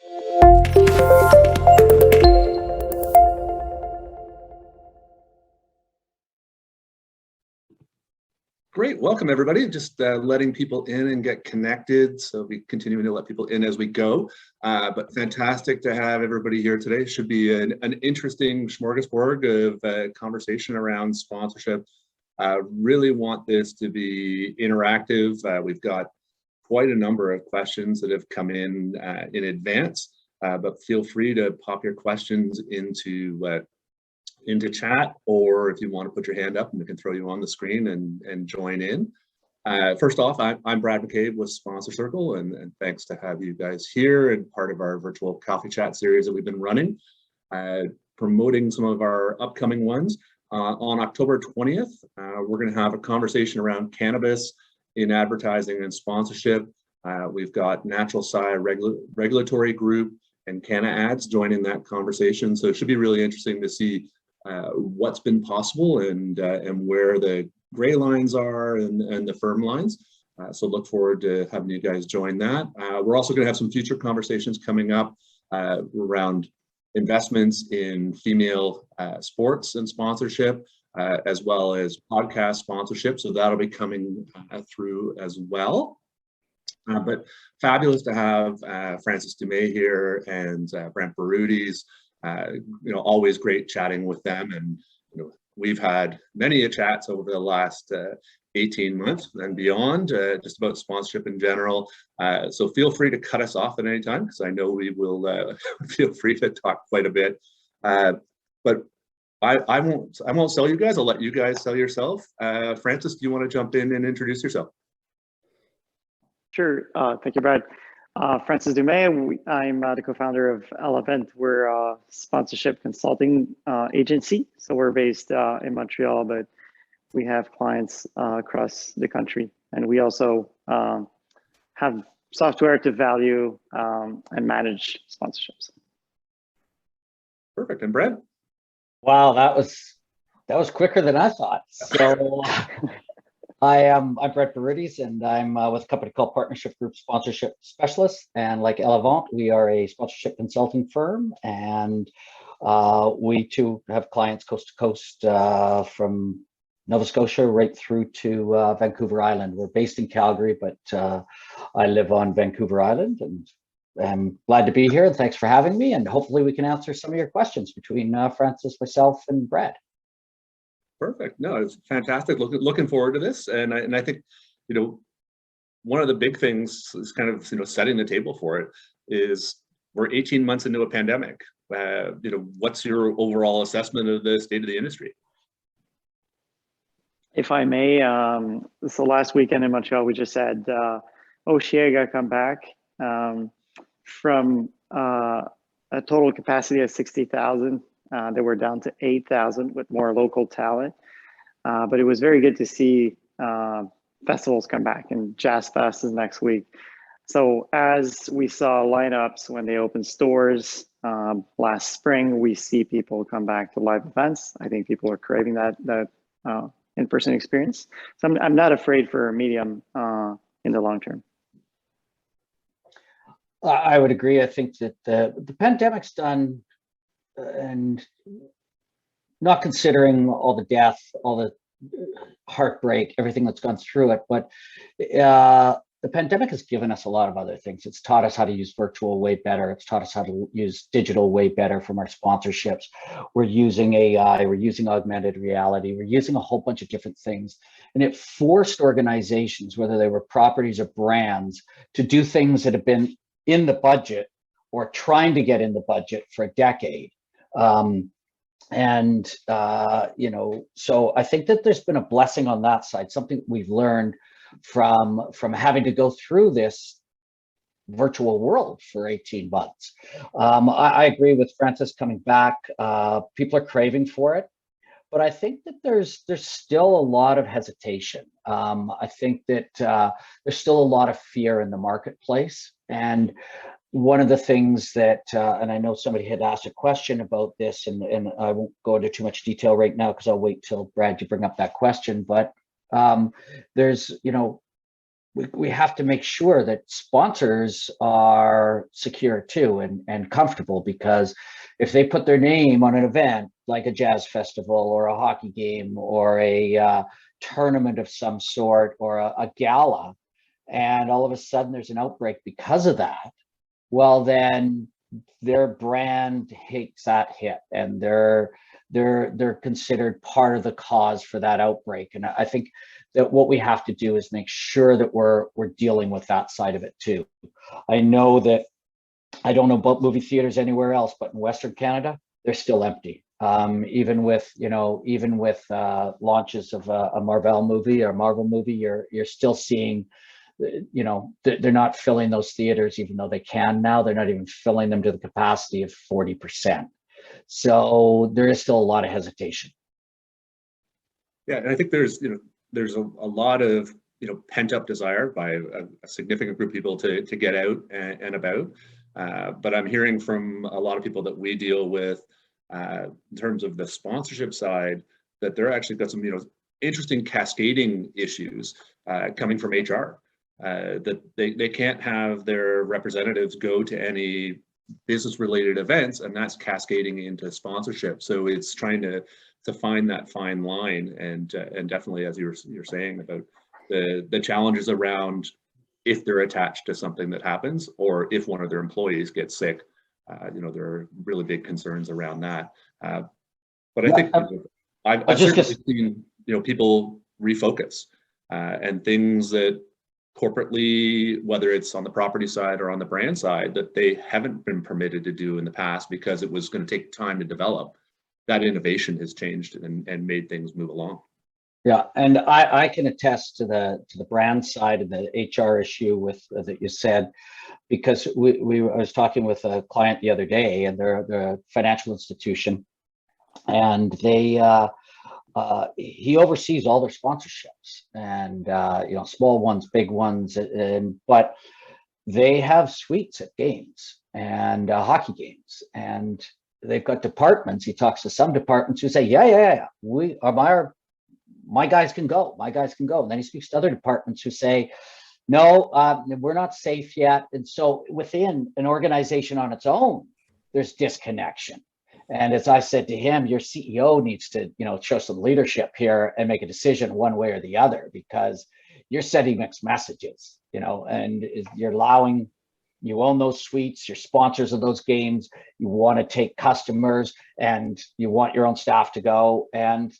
Great, welcome everybody. Just letting people in and get connected. So we continuing to let people in as we go. But fantastic to have everybody here today. Should be an interesting smorgasbord of conversation around sponsorship. Really want this to be interactive. We've got quite a number of questions that have come in advance, but feel free to pop your questions into chat, or if you want to put your hand up and we can throw you on the screen and join in. First off, I'm Brad McCabe with Sponsor Circle, and thanks to have you guys here and part of our virtual coffee chat series that we've been running, promoting some of our upcoming ones. On October 20th, we're going to have a conversation around cannabis in advertising and sponsorship. We've got Natural Sci Regulatory Group and Canna Ads joining that conversation. So it should be really interesting to see what's been possible and where the gray lines are and the firm lines. So look forward to having you guys join that. We're also going to have some future conversations coming up around investments in female sports and sponsorship, as well as podcast sponsorship. So that'll be coming through as well. But fabulous to have Francis Dumais here and Brent Barutis. Always great chatting with them, and we've had many chats over the last 18 months and beyond, just about sponsorship in general. So feel free to cut us off at any time, because I know we will feel free to talk quite a bit. But I won't sell you guys. I'll let you guys sell yourself. Francis, do you want to jump in and introduce yourself? Sure. Thank you, Brad. Francis Dumais. I'm the co-founder of Elephant. We're a sponsorship consulting agency. So we're based in Montreal, but we have clients across the country. And we also have software to value and manage sponsorships. Perfect. And Brent? Wow, that was quicker than I thought. So I'm Brent Barutis, and I'm with a company called Partnership Group Sponsorship Specialists. And like Elevant, we are a sponsorship consulting firm, and we too have clients coast to coast from Nova Scotia right through to Vancouver Island. We're based in Calgary, but I live on Vancouver Island, and I'm glad to be here. And thanks for having me. And hopefully we can answer some of your questions between Francis, myself, and Brad. Perfect. No, it's fantastic. Looking forward to this, and I think one of the big things is kind of setting the table for it is we're 18 months into a pandemic. What's your overall assessment of the state of the industry? If I may, this is the last weekend in Montreal. We just had Osheaga come back from a total capacity of 60,000. They were down to 8,000 with more local talent. But it was very good to see festivals come back, and Jazz Fest is next week. So as we saw lineups when they opened stores last spring, we see people come back to live events. I think people are craving that in-person experience. So I'm not afraid for medium in the long term. I would agree. I think that the pandemic's done, and not considering all the death, all the heartbreak, everything that's gone through it, but the pandemic has given us a lot of other things. It's taught us how to use virtual way better. It's taught us how to use digital way better from our sponsorships. We're using AI, we're using augmented reality, we're using a whole bunch of different things. And it forced organizations, whether they were properties or brands, to do things that have been in the budget or trying to get in the budget for a decade. So I think that there's been a blessing on that side, something we've learned from having to go through this virtual world for 18 months. I agree with Francis coming back. People are craving for it, but I think that there's still a lot of hesitation. I think that there's still a lot of fear in the marketplace. And one of the things that, and I know somebody had asked a question about this, and I won't go into too much detail right now because I'll wait till Brad, you bring up that question, but there's, we have to make sure that sponsors are secure too and comfortable, because if they put their name on an event like a jazz festival or a hockey game or a tournament of some sort or a gala, and all of a sudden there's an outbreak because of that, well, then their brand takes that hit, and they're considered part of the cause for that outbreak. And I think that what we have to do is make sure that we're dealing with that side of it too. I know that, I don't know about movie theaters anywhere else, but in Western Canada, they're still empty. Even with launches of a Marvel movie, you're still seeing, they're not filling those theaters, even though they can now. They're not even filling them to the capacity of 40%. So there is still a lot of hesitation. Yeah, and I think there's a lot of pent up desire by a significant group of people to get out and about. But I'm hearing from a lot of people that we deal with in terms of the sponsorship side that they're actually got some interesting cascading issues coming from HR. That they can't have their representatives go to any business related events, and that's cascading into sponsorship. So it's trying to find that fine line, and definitely, as you're saying about the challenges around if they're attached to something that happens, or if one of their employees gets sick. There are really big concerns around that. But I think I've certainly seen people refocus and things that corporately, whether it's on the property side or on the brand side, that they haven't been permitted to do in the past because it was going to take time to develop. That innovation has changed and made things move along. Yeah, and I can attest to the brand side of the HR issue with that you said, because I was talking with a client the other day, and they're a financial institution, and they he oversees all their sponsorships, and small ones, big ones, but they have suites at games and hockey games, and they've got departments. He talks to some departments who say, yeah, we are my guys can go, and then he speaks to other departments who say, no, we're not safe yet. And so within an organization on its own, there's disconnection. And as I said to him, your CEO needs to, show some leadership here and make a decision one way or the other, because you're sending mixed messages, and you're allowing, you own those suites, you're sponsors of those games, you want to take customers, and you want your own staff to go. And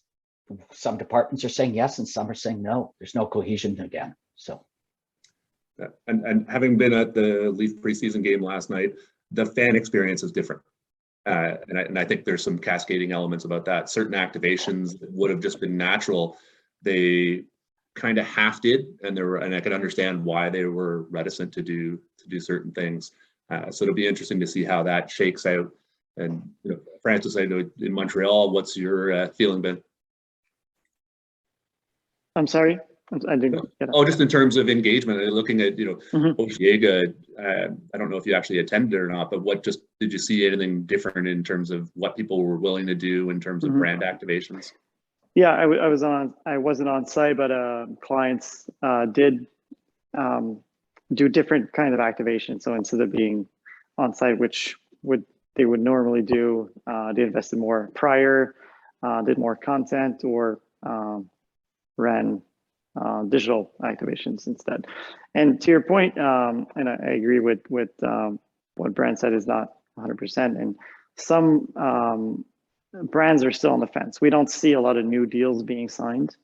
some departments are saying yes, and some are saying no. There's no cohesion again. So. And having been at the Leaf preseason game last night, the fan experience is different. And I think there's some cascading elements about that. Certain activations that would have just been natural, they kind of half did, and I could understand why they were reticent to do certain things. So it'll be interesting to see how that shakes out. And Francis, I know in Montreal, what's your feeling been? I'm sorry, I didn't get it. Oh, just in terms of engagement, looking at Oshiega, I don't know if you actually attended or not, but did you see anything different in terms of what people were willing to do in terms of brand activations? Yeah, I wasn't on site, but clients did do different kind of activation. So instead of being on site, which they would normally do, they invested more prior, did more content, or ran digital activations instead. And to your point, and I agree with what Brent said, is not 100%. And some brands are still on the fence. We don't see a lot of new deals being signed.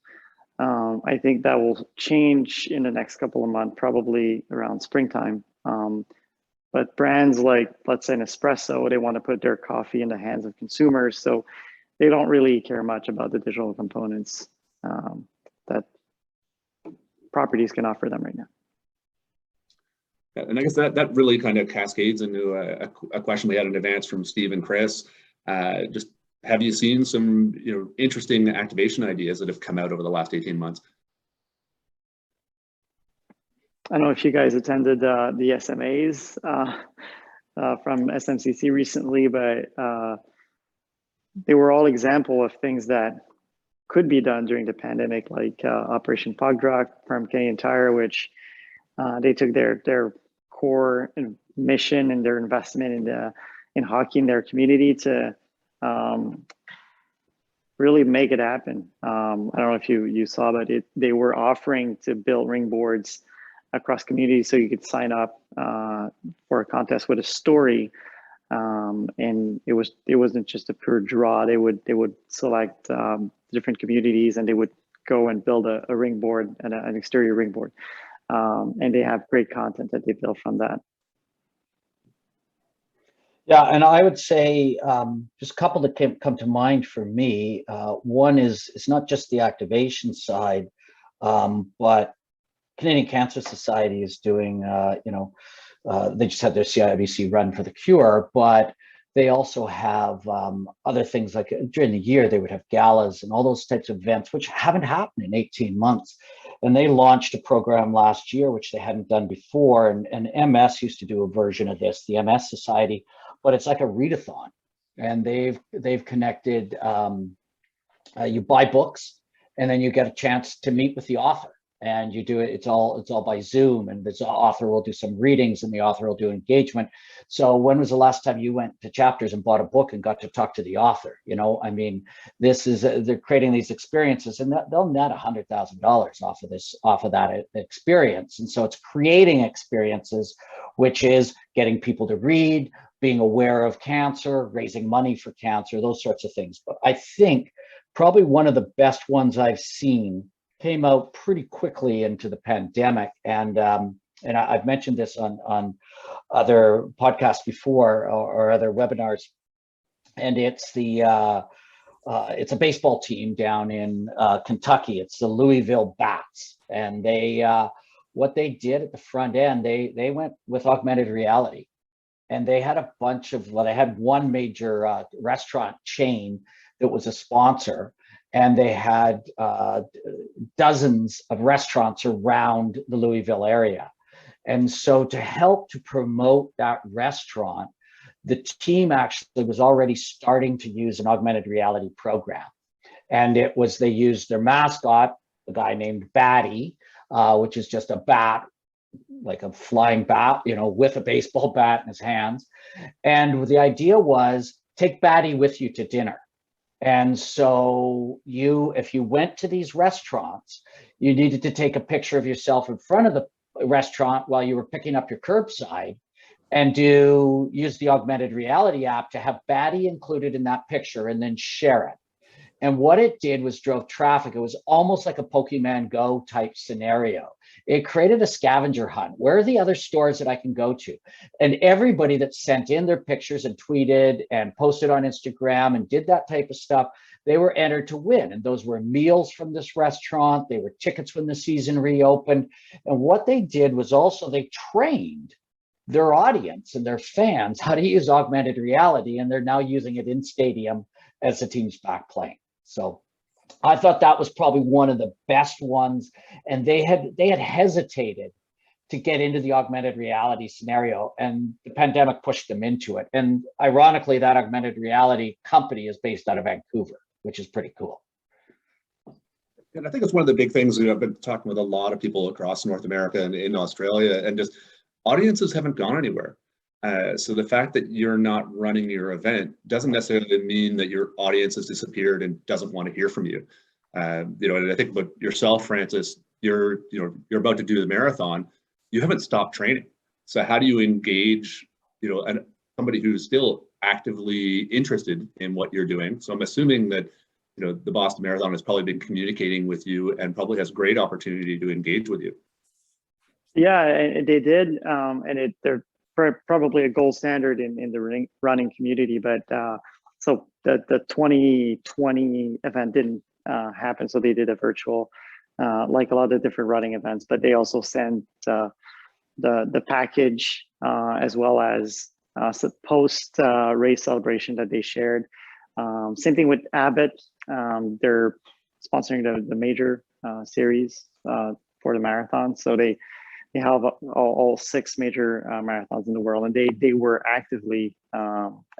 I think that will change in the next couple of months, probably around springtime. But brands like, let's say, Nespresso, they want to put their coffee in the hands of consumers. So they don't really care much about the digital components that properties can offer them right now. And I guess that really kind of cascades into a question we had in advance from Steve and Chris. Just have you seen some interesting activation ideas that have come out over the last 18 months? I don't know if you guys attended the SMAs from SMCC recently, but they were all example of things that could be done during the pandemic, like Operation Pogdrock from Canadian Tire, which They took their core mission and their investment in hockey in their community to really make it happen. I don't know if you saw, but they were offering to build ring boards across communities so you could sign up for a contest with a story. And it wasn't just a pure draw. They would select different communities, and they would go and build a ring board and an exterior ring board. And they have great content that they build from that. Yeah, and I would say just a couple that come to mind for me. One is it's not just the activation side, but Canadian Cancer Society is doing, they just had their CIBC Run for the Cure, but they also have other things like during the year, they would have galas and all those types of events, which haven't happened in 18 months. And they launched a program last year, which they hadn't done before. And MS used to do a version of this, the MS Society, but it's like a readathon. And they've connected, you buy books, and then you get a chance to meet with the author. And you do it, it's all by Zoom, and the author will do some readings and the author will do engagement. So when was the last time you went to Chapters and bought a book and got to talk to the author? I mean, this is, they're creating these experiences, and they'll net $100,000 off of that experience. And so it's creating experiences, which is getting people to read, being aware of cancer, raising money for cancer, those sorts of things. But I think probably one of the best ones I've seen came out pretty quickly into the pandemic, and I've mentioned this on other podcasts before or other webinars, and it's it's a baseball team down in Kentucky. It's the Louisville Bats, and what they did at the front end, they went with augmented reality, and they had a bunch of, they had one major restaurant chain that was a sponsor. And they had dozens of restaurants around the Louisville area. And so to help to promote that restaurant, the team actually was already starting to use an augmented reality program. And they used their mascot, a guy named Batty, which is just a bat, like a flying bat, with a baseball bat in his hands. And the idea was, take Batty with you to dinner. And so if you went to these restaurants, you needed to take a picture of yourself in front of the restaurant while you were picking up your curbside, and use the augmented reality app to have Batty included in that picture and then share it. And what it did was drove traffic. It was almost like a Pokemon Go type scenario. It created a scavenger hunt. Where are the other stores that I can go to? And everybody that sent in their pictures and tweeted and posted on Instagram and did that type of stuff, they were entered to win. And those were meals from this restaurant. They were tickets when the season reopened. And what they did was also they trained their audience and their fans how to use augmented reality. And they're now using it in stadium as the team's back playing. So I thought that was probably one of the best ones, and they had hesitated to get into the augmented reality scenario, and the pandemic pushed them into it. And ironically, that augmented reality company is based out of Vancouver, which is pretty cool. And I think it's one of the big things I've been talking with a lot of people across North America and in Australia, and just audiences haven't gone anywhere. So the fact that you're not running your event doesn't necessarily mean that your audience has disappeared and doesn't want to hear from you. And I think about yourself, Francis, you're about to do the marathon. You haven't stopped training. So how do you engage, somebody who's still actively interested in what you're doing? So I'm assuming that, the Boston Marathon has probably been communicating with you and probably has great opportunity to engage with you. Yeah, they did, and they're probably a gold standard in the running community. But so the 2020 event didn't happen, so they did a virtual, like a lot of different running events. But they also sent the package as well as post race celebration that they shared. Same thing with Abbott. They're sponsoring the major series for the marathon, so they have all 6 major marathons in the world, and they were actively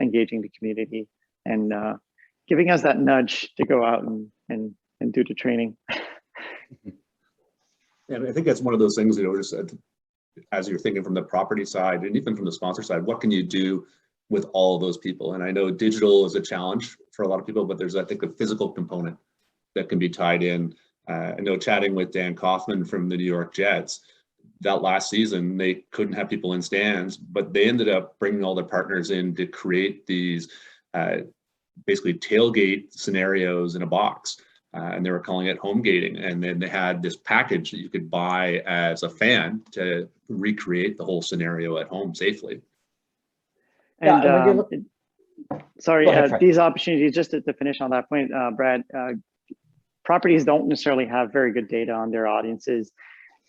engaging the community and giving us that nudge to go out and do the training. And I think that's one of those things, just as you're thinking from the property side and even from the sponsor side, what can you do with all of those people? And I know digital is a challenge for a lot of people, but there's, I think, a physical component that can be tied in. I know chatting with Dan Kaufman from the New York Jets, that last season, they couldn't have people in stands, but they ended up bringing all their partners in to create these basically tailgate scenarios in a box. And they were calling it home gating. And then they had this package that you could buy as a fan to recreate the whole scenario at home safely. And sorry, ahead, these opportunities, just to finish on that point, Brad, properties don't necessarily have very good data on their audiences.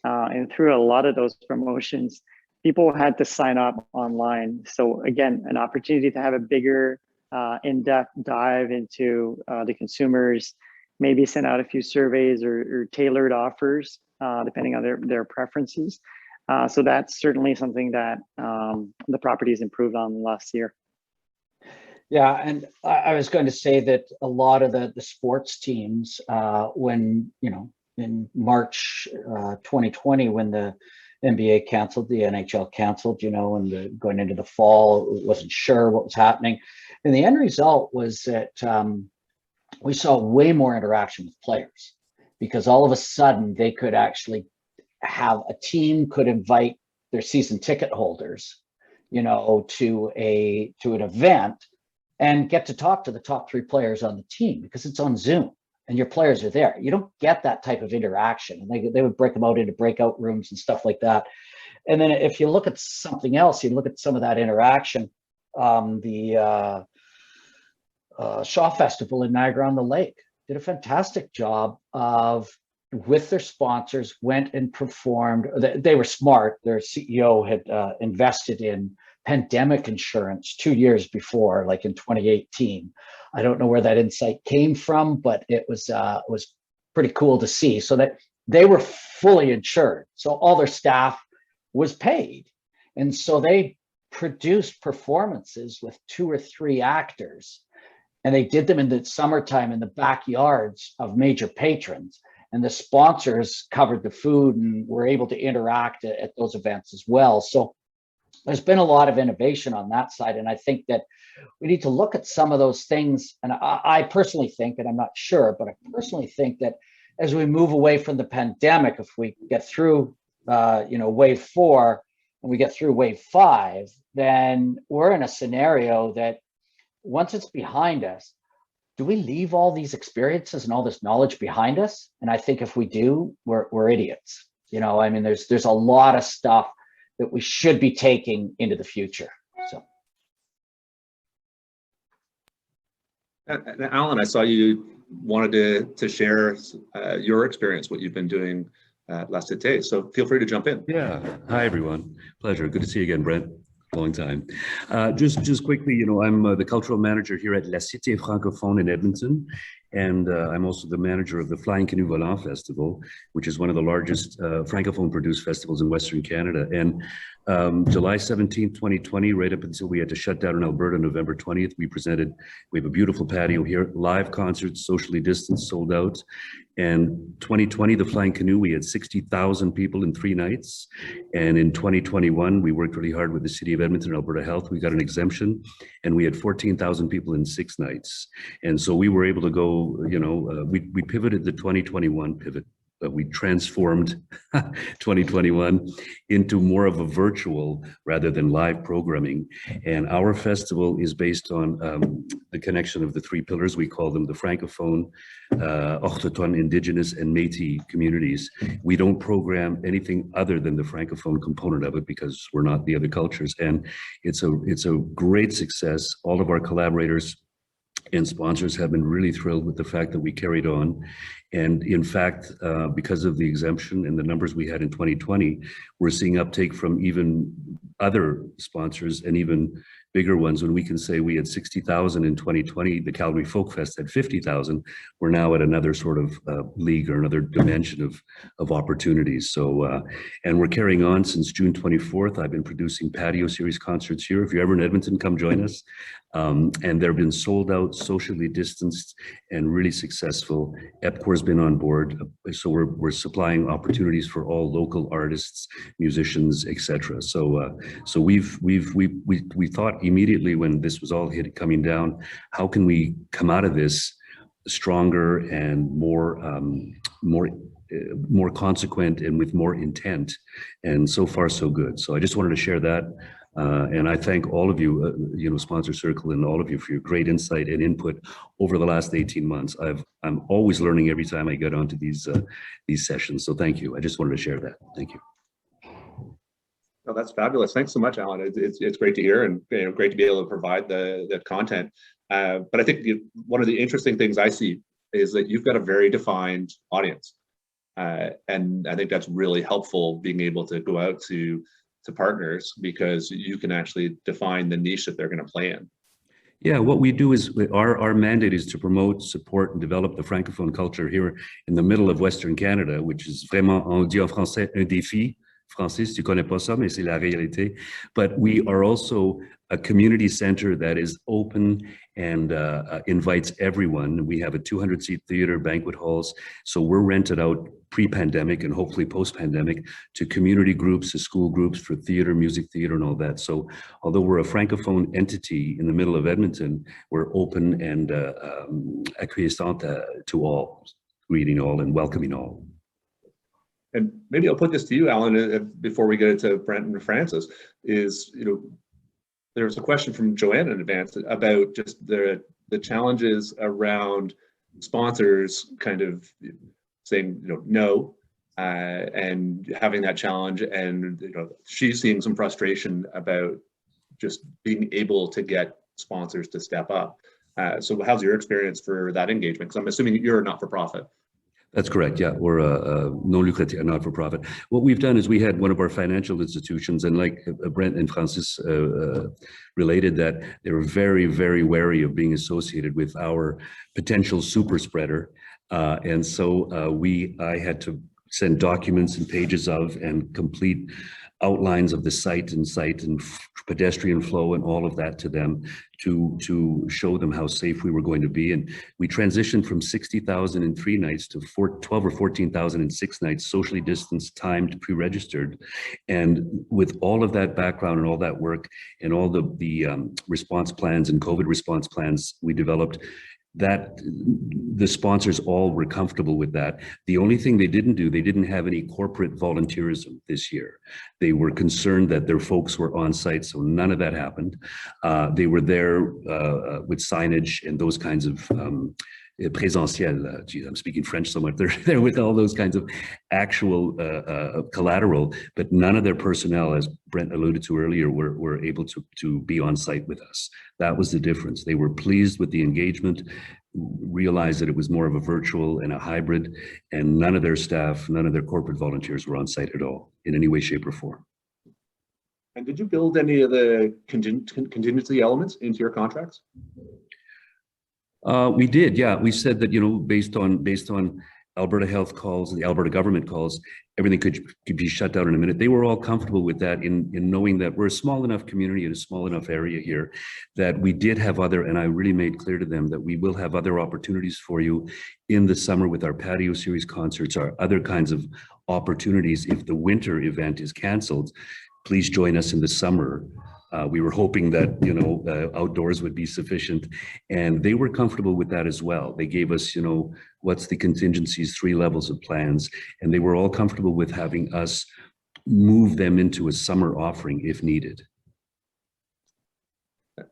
And through a lot of those promotions, people had to sign up online. So again, an opportunity to have a bigger in-depth dive into the consumers, maybe send out a few surveys or tailored offers, depending on their preferences. So that's certainly something that the properties improved on last year. Yeah, and I was going to say that a lot of the sports teams, when, you know, in March 2020, when the NBA canceled, the NHL canceled, you know, and going into the fall, wasn't sure what was happening. And the end result was that we saw way more interaction with players, because all of a sudden they could actually have a team could invite their season ticket holders, you know, to an event and get to talk to the top 3 players on the team, because it's on Zoom and your players are there. You don't get that type of interaction. And they would break them out into breakout rooms and stuff like that. And then if you look at something else, you look at some of that interaction, the Shaw Festival in Niagara-on-the-Lake did a fantastic job of, with their sponsors, went and performed. They were smart. Their CEO had invested in pandemic insurance 2 years before, like in 2018. I don't know where that insight came from, but it was pretty cool to see. So that they were fully insured. So all their staff was paid. And so they produced performances with 2 or 3 actors. And they did them in the summertime in the backyards of major patrons. And the sponsors covered the food and were able to interact at those events as well. So there's been a lot of innovation on that side. And I think that we need to look at some of those things. And I personally think, and I'm not sure, but I personally think that as we move away from the pandemic, if we get through, wave 4 and we get through wave 5, then we're in a scenario that once it's behind us, do we leave all these experiences and all this knowledge behind us? And I think if we do, we're idiots. You know, I mean, there's a lot of stuff that we should be taking into the future. So, Alan, I saw you wanted to share your experience, what you've been doing at La Cité. So feel free to jump in. Yeah. Hi, everyone. Pleasure. Good to see you again, Brent. Long time. Just quickly, you know, I'm the cultural manager here at La Cité Francophone in Edmonton, and I'm also the manager of the Flying Canoe Volant Festival, which is one of the largest Francophone-produced festivals in Western Canada. And July 17th, 2020, right up until we had to shut down in Alberta, November 20th, we have a beautiful patio here, live concerts, socially distanced, sold out. And 2020, the Flying Canoe, we had 60,000 people in 3 nights. And in 2021, we worked really hard with the City of Edmonton and Alberta Health. We got an exemption and we had 14,000 people in 6 nights. And so we were able to go, you know, we pivoted the 2021 pivot. We transformed 2021 into more of a virtual rather than live programming. And our festival is based on the connection of the 3 pillars. We call them the Francophone, Autochtone, Indigenous, and Métis communities. We don't program anything other than the Francophone component of it because we're not the other cultures. And it's a great success. All of our collaborators and sponsors have been really thrilled with the fact that we carried on. And in fact, because of the exemption and the numbers we had in 2020, we're seeing uptake from even other sponsors and even bigger ones, when we can say we had 60,000 in 2020, the Calgary Folk Fest had 50,000, we're now at another sort of league or another dimension of opportunities. So, and we're carrying on since June 24th. I've been producing patio series concerts here. If you're ever in Edmonton, come join us. And they've been sold out, socially distanced, and really successful. EPCOR's been on board, so we're supplying opportunities for all local artists, musicians, etc. So, so we thought immediately when this was all coming down, how can we come out of this stronger and more consequent and with more intent? And so far, so good. So I just wanted to share that. And I thank all of you, Sponsor Circle, and all of you for your great insight and input over the last 18 months. I'm always learning every time I get onto these sessions. So thank you. I just wanted to share that. Thank you. Oh, that's fabulous. Thanks so much, Alan. It's great to hear, and great to be able to provide the content. But I think one of the interesting things I see is that you've got a very defined audience. And I think that's really helpful, being able to go out to partners, because you can actually define the niche that they're going to play in. Yeah, what we do is our mandate is to promote, support, and develop the francophone culture here in the middle of Western Canada, which is vraiment, on dit en français, un défi. Francis, tu connais pas ça, mais c'est la réalité. But we are also a community center that is open and invites everyone. We have a 200-seat theater, banquet halls. So we're rented out pre-pandemic and hopefully post-pandemic to community groups, to school groups for theater, music theater, and all that. So although we're a francophone entity in the middle of Edmonton, we're open and acquiescent to all, greeting all and welcoming all. And maybe I'll put this to you, Alan, before we get into Brent and Francis, is, there's a question from Joanne in advance about just the challenges around sponsors kind of saying, no, and having that challenge. And, she's seeing some frustration about just being able to get sponsors to step up. So how's your experience for that engagement? Because I'm assuming you're a not-for-profit. That's correct. Yeah, we're a non-lucrative, not-for-profit. What we've done is we had one of our financial institutions, and like Brent and Francis related, that they were very, very wary of being associated with our potential super spreader. And so I had to send documents and pages of and complete outlines of the site and pedestrian flow and all of that to them to show them how safe we were going to be. And we transitioned from 60,000 in 3 nights to 12 or 14,000 in 6 nights, socially distanced, timed, pre-registered. And with all of that background and all that work and all the response plans and COVID response plans we developed, that the sponsors all were comfortable with that. The only thing they didn't do, they didn't have any corporate volunteerism this year. They were concerned that their folks were on site, so none of that happened. They were there with signage and those kinds of présentiel, geez, I'm speaking French so much. They're there with all those kinds of actual collateral, but none of their personnel, as Brent alluded to earlier, were able to be on site with us. That was the difference. They were pleased with the engagement, realized that it was more of a virtual and a hybrid, and none of their staff, none of their corporate volunteers were on site at all in any way, shape, or form. And did you build any of the contingency elements into your contracts? We did, yeah. We said that, based on Alberta health calls, the Alberta government calls, everything could be shut down in a minute. They were all comfortable with that in knowing that we're a small enough community in a small enough area here that we did have and I really made clear to them that we will have other opportunities for you in the summer with our patio series concerts, our other kinds of opportunities. If the winter event is canceled, please join us in the summer. We were hoping that, outdoors would be sufficient, and they were comfortable with that as well. They gave us, what's the contingencies, 3 levels of plans, and they were all comfortable with having us move them into a summer offering if needed.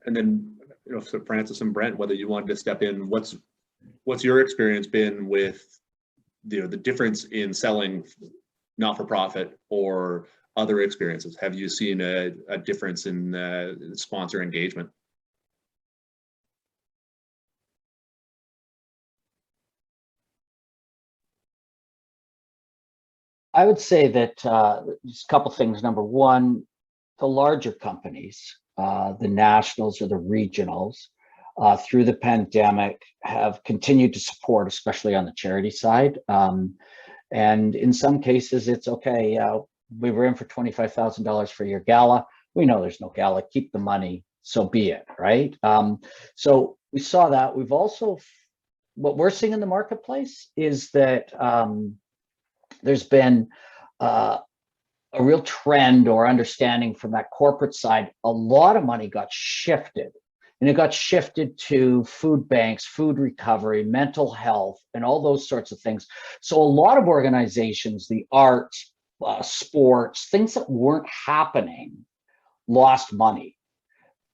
And then, so Francis and Brent, whether you wanted to step in, what's your experience been with, the difference in selling not-for-profit or other experiences? Have you seen a difference in sponsor engagement? I would say that just a couple things. Number one, the larger companies the nationals or the regionals, through the pandemic have continued to support, especially on the charity side. And in some cases, it's okay. We were in for $25,000 for your gala. We know there's no gala. Keep the money. So be it, right? So we saw that. We've also, what we're seeing in the marketplace is that there's been a real trend or understanding from that corporate side. A lot of money got shifted, and it got shifted to food banks, food recovery, mental health, and all those sorts of things. So a lot of organizations, the arts, sports, things that weren't happening, lost money.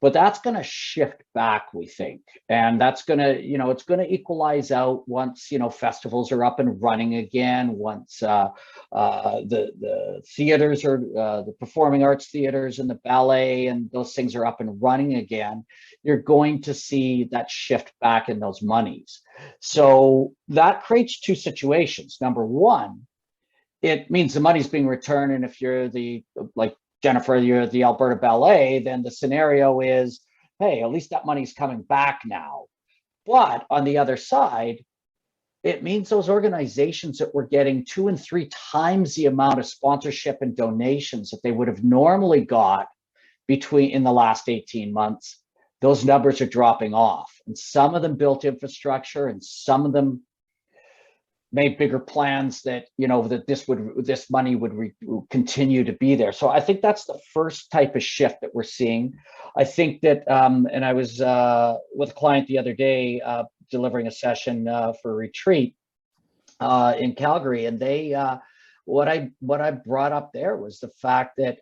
But that's going to shift back, we think, and that's going to, it's going to equalize out once, festivals are up and running again. Once the theaters are, the performing arts theaters and the ballet and those things are up and running again, you're going to see that shift back in those monies. So that creates two situations. Number one, it means the money's being returned, and if you're like Jennifer, you're the Alberta Ballet, then the scenario is, hey, at least that money's coming back now. But on the other side, it means those organizations that were getting 2 and 3 times the amount of sponsorship and donations that they would have normally got in the last 18 months, those numbers are dropping off. And some of them built infrastructure, and some of them made bigger plans that, that this money would continue to be there. So I think that's the first type of shift that we're seeing. I think that, and I was with a client the other day delivering a session for a retreat in Calgary, and they, what I brought up there was the fact that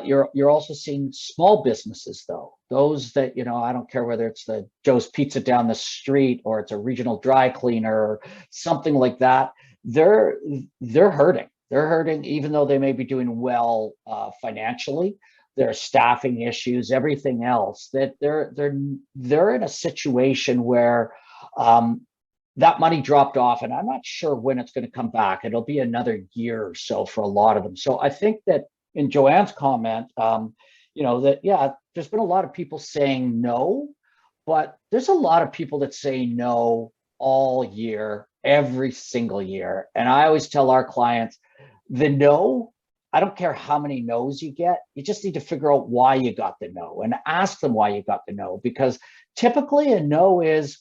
you're also seeing small businesses, though, those that, I don't care whether it's the Joe's Pizza down the street or it's a regional dry cleaner or something like that. They're hurting. They're hurting, even though they may be doing well financially. There are staffing issues, everything else. That they're in a situation where that money dropped off, and I'm not sure when it's going to come back. It'll be another year or so for a lot of them. So I think that in Joanne's comment, that, yeah, there's been a lot of people saying no, but there's a lot of people that say no all year, every single year. And I always tell our clients, the no, I don't care how many no's you get, you just need to figure out why you got the no and ask them why you got the no, because typically a no is,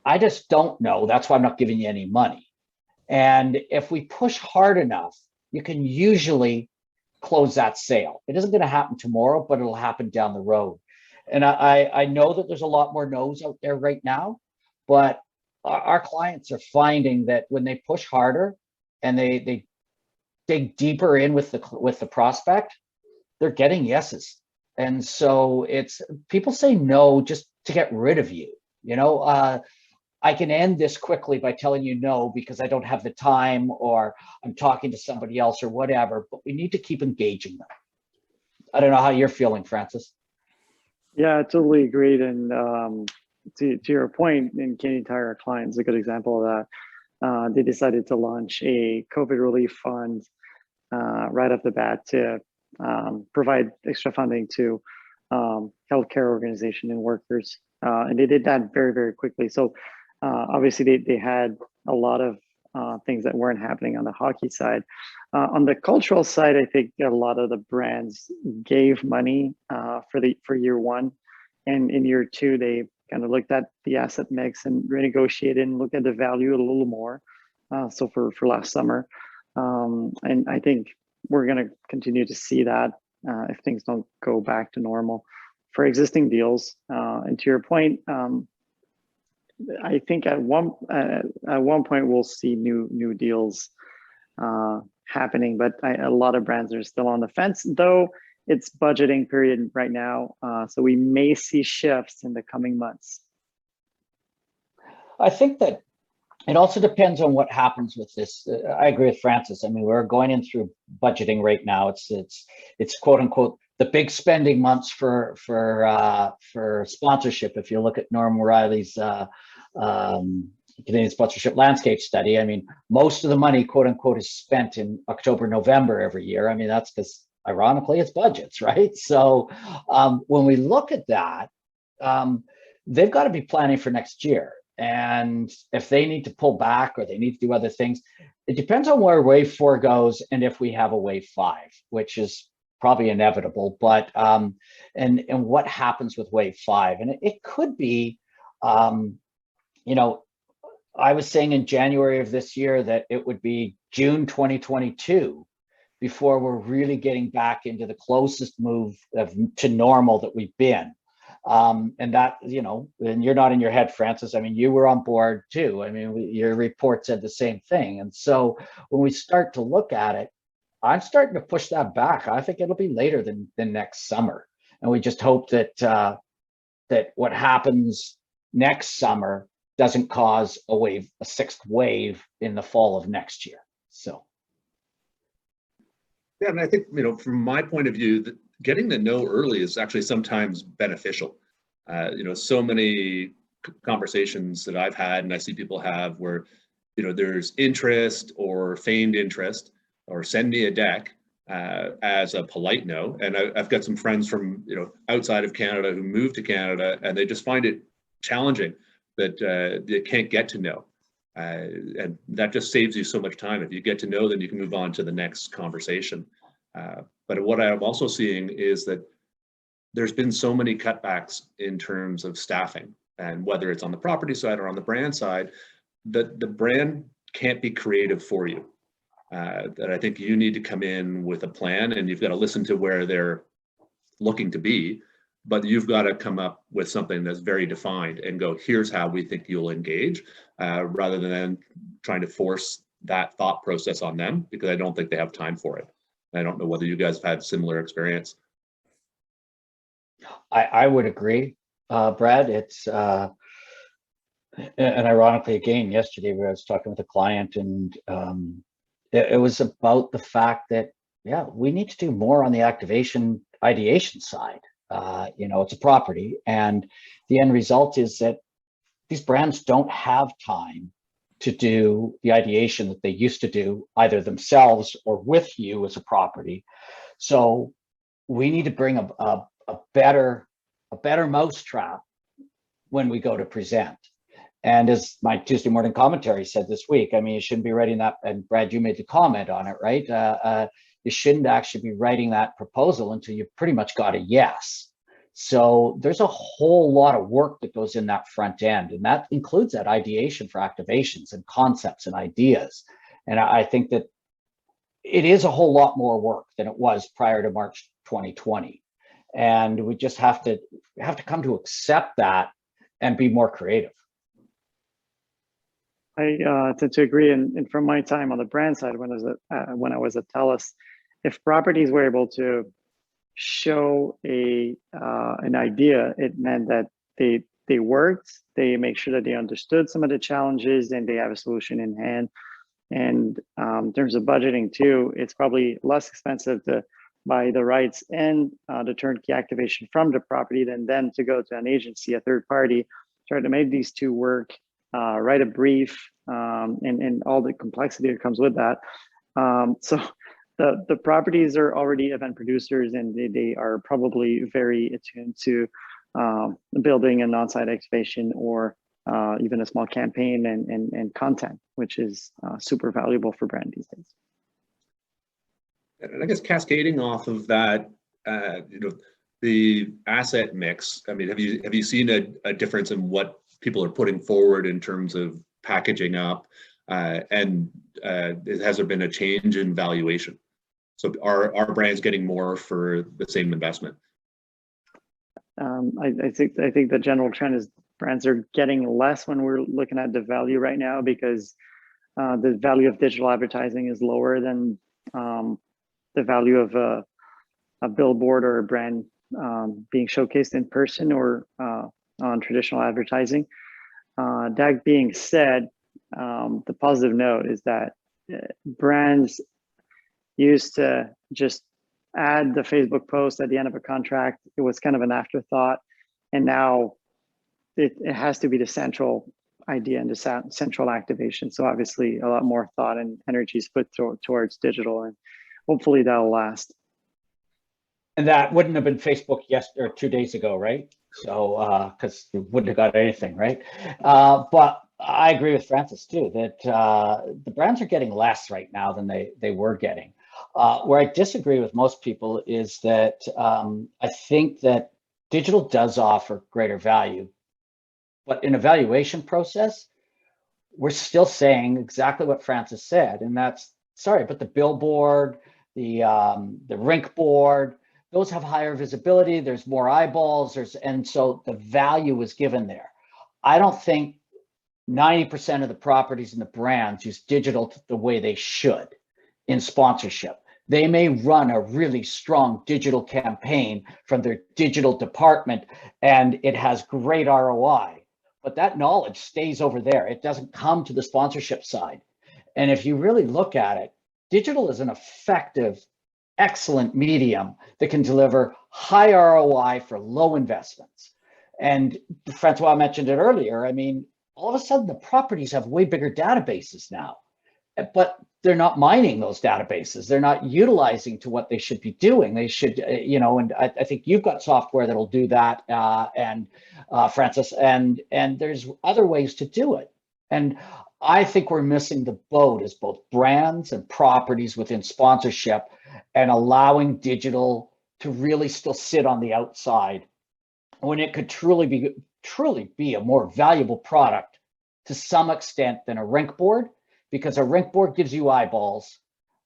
I just don't know. That's why I'm not giving you any money. And if we push hard enough, you can usually close that sale. It isn't going to happen tomorrow, but it'll happen down the road. And I know that there's a lot more no's out there right now, but our clients are finding that when they push harder and they dig deeper in with the prospect, they're getting yeses. And so it's people say no just to get rid of you. I can end this quickly by telling you no because I don't have the time, or I'm talking to somebody else, or whatever, but we need to keep engaging them. I don't know how you're feeling, Francis. Yeah, I totally agreed. And to your point, in Canadian Tire, clients, a good example of that. They decided to launch a COVID relief fund right off the bat to provide extra funding to healthcare organization and workers. And they did that very, very quickly. So obviously they had a lot of things that weren't happening on the hockey side. On the cultural side, I think a lot of the brands gave money for year one, and in year two, they kind of looked at the asset mix and renegotiated and looked at the value a little more. So for last summer, and I think we're going to continue to see that if things don't go back to normal for existing deals. And to your point, I think at one point we'll see new deals happening, but a lot of brands are still on the fence, though it's budgeting period right now. So we may see shifts in the coming months. I think that it also depends on what happens with this. I agree with Francis. I mean, we're going in through budgeting right now. It's quote unquote the big spending months for sponsorship. If you look at Norm Riley's Canadian sponsorship landscape study, I mean, most of the money, quote unquote, is spent in October, November every year. I mean, that's because ironically, it's budgets, right? So when we look at that, they've got to be planning for next year. And if they need to pull back or they need to do other things, it depends on where wave 4 goes and if we have a wave 5, which is probably inevitable. But and what happens with wave 5, and it could be, you know, I was saying in January of this year that it would be June 2022 before we're really getting back into the closest move to normal that we've been. And that, you know, and you're not in your head, Francis. I mean, you were on board too. I mean, your report said the same thing. And so when we start to look at it, I'm starting to push that back. I think it'll be later than next summer. And we just hope that that what happens next summer doesn't cause a 6th wave in the fall of next year. So. Yeah, and I think, you know, from my point of view, that getting to know early is actually sometimes beneficial. You know, so many conversations that I've had and I see people have where, you know, there's interest or feigned interest or send me a deck as a polite no. And I've got some friends from, you know, outside of Canada who moved to Canada and they just find it challenging that they can't get to know. And that just saves you so much time. If you get to know, then you can move on to the next conversation. But what I'm also seeing is that there's been so many cutbacks in terms of staffing, and whether it's on the property side or on the brand side, that the brand can't be creative for you. That I think you need to come in with a plan, and you've got to listen to where they're looking to be, but you've got to come up with something that's very defined and go, here's how we think you'll engage, rather than trying to force that thought process on them, because I don't think they have time for it. I don't know whether you guys have had similar experience. I would agree, Brad. It's and ironically, again, yesterday I was talking with a client, and it was about the fact that, yeah, we need to do more on the ideation side. You know, it's a property, and the end result is that these brands don't have time to do the ideation that they used to do, either themselves or with you as a property. So we need to bring a better mousetrap when we go to present. And as my Tuesday morning commentary said this week, I mean, you shouldn't be writing that, and Brad, you made the comment on it, right? You shouldn't actually be writing that proposal until you pretty much got a yes. So there's a whole lot of work that goes in that front end, and that includes that ideation for activations and concepts and ideas. And I think that it is a whole lot more work than it was prior to March 2020. And we just have to come to accept that and be more creative. I tend to agree, and from my time on the brand side, when I was at TELUS, if properties were able to show an idea, it meant that they worked. They make sure that they understood some of the challenges and they have a solution in hand. And in terms of budgeting too, it's probably less expensive to buy the rights and the turnkey activation from the property than then to go to an agency, a third party, try to make these two work, write a brief, and all the complexity that comes with that. So the properties are already event producers, and they are probably very attuned to building an on-site activation or even a small campaign and content, which is super valuable for brand these days. And I guess cascading off of that, you know, the asset mix. I mean, have you seen a difference in what people are putting forward in terms of packaging up, and has there been a change in valuation? So are brands getting more for the same investment? I think the general trend is brands are getting less when we're looking at the value right now, because the value of digital advertising is lower than the value of a billboard or a brand being showcased in person or on traditional advertising. That being said, the positive note is that brands used to just add the Facebook post at the end of a contract. It was kind of an afterthought, and now it has to be the central idea and the central activation. So obviously a lot more thought and energy is put towards digital, and hopefully that'll last. And that wouldn't have been Facebook yesterday or 2 days ago, right? So, because we wouldn't have got anything, right? But I agree with Francis too, that the brands are getting less right now than they were getting. Where I disagree with most people is that I think that digital does offer greater value, but in a valuation process, we're still saying exactly what Francis said, and that's, sorry, but the billboard, the rink board, those have higher visibility, there's more eyeballs, and so the value is given there. I don't think 90% of the properties and the brands use digital the way they should in sponsorship. They may run a really strong digital campaign from their digital department and it has great ROI, but that knowledge stays over there. It doesn't come to the sponsorship side. And if you really look at it, digital is an effective, excellent medium that can deliver high ROI for low investments. And Francois mentioned it earlier. I mean, all of a sudden the properties have way bigger databases now, but they're not mining those databases. They're not utilizing to what they should be doing. They should, and I think you've got software that'll do that, and Francis, and there's other ways to do it. And I think we're missing the boat as both brands and properties within sponsorship, and allowing digital to really still sit on the outside when it could truly be a more valuable product to some extent than a rink board, because a rink board gives you eyeballs,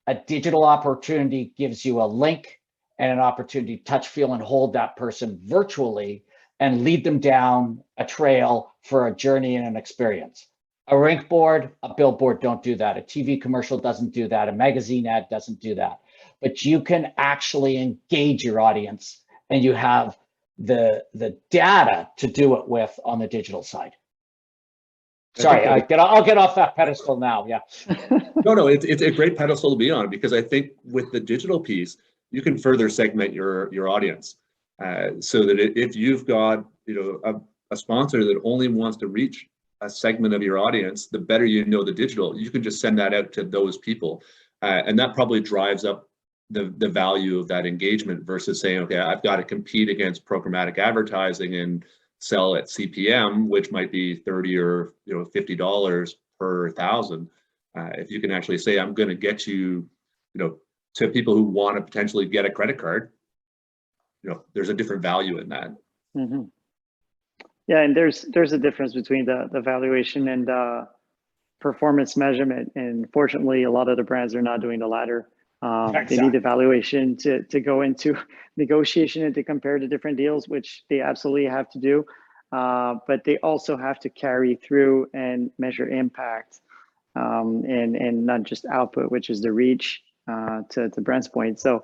a digital opportunity gives you a link and an opportunity to touch, feel, and hold that person virtually and lead them down a trail for a journey and an experience. A rink board, a billboard don't do that. A TV commercial doesn't do that. A magazine ad doesn't do that. But you can actually engage your audience, and you have the data to do it with on the digital side. Sorry, I'll get off that pedestal now. Yeah. No, it's a great pedestal to be on, because I think with the digital piece, you can further segment your audience, so that if you've got a sponsor that only wants to reach a segment of your audience, the better you know the digital, you can just send that out to those people, and that probably drives up the value of that engagement versus saying, okay, I've got to compete against programmatic advertising and sell at CPM, which might be $30 or $50 per thousand. If you can actually say, I'm going to get you, to people who want to potentially get a credit card, there's a different value in that. Mm-hmm. Yeah, and there's a difference between the valuation and performance measurement, and fortunately, a lot of the brands are not doing the latter. Exactly. They need evaluation to go into negotiation and to compare the different deals, which they absolutely have to do. But they also have to carry through and measure impact, and not just output, which is the reach, to Brent's point. So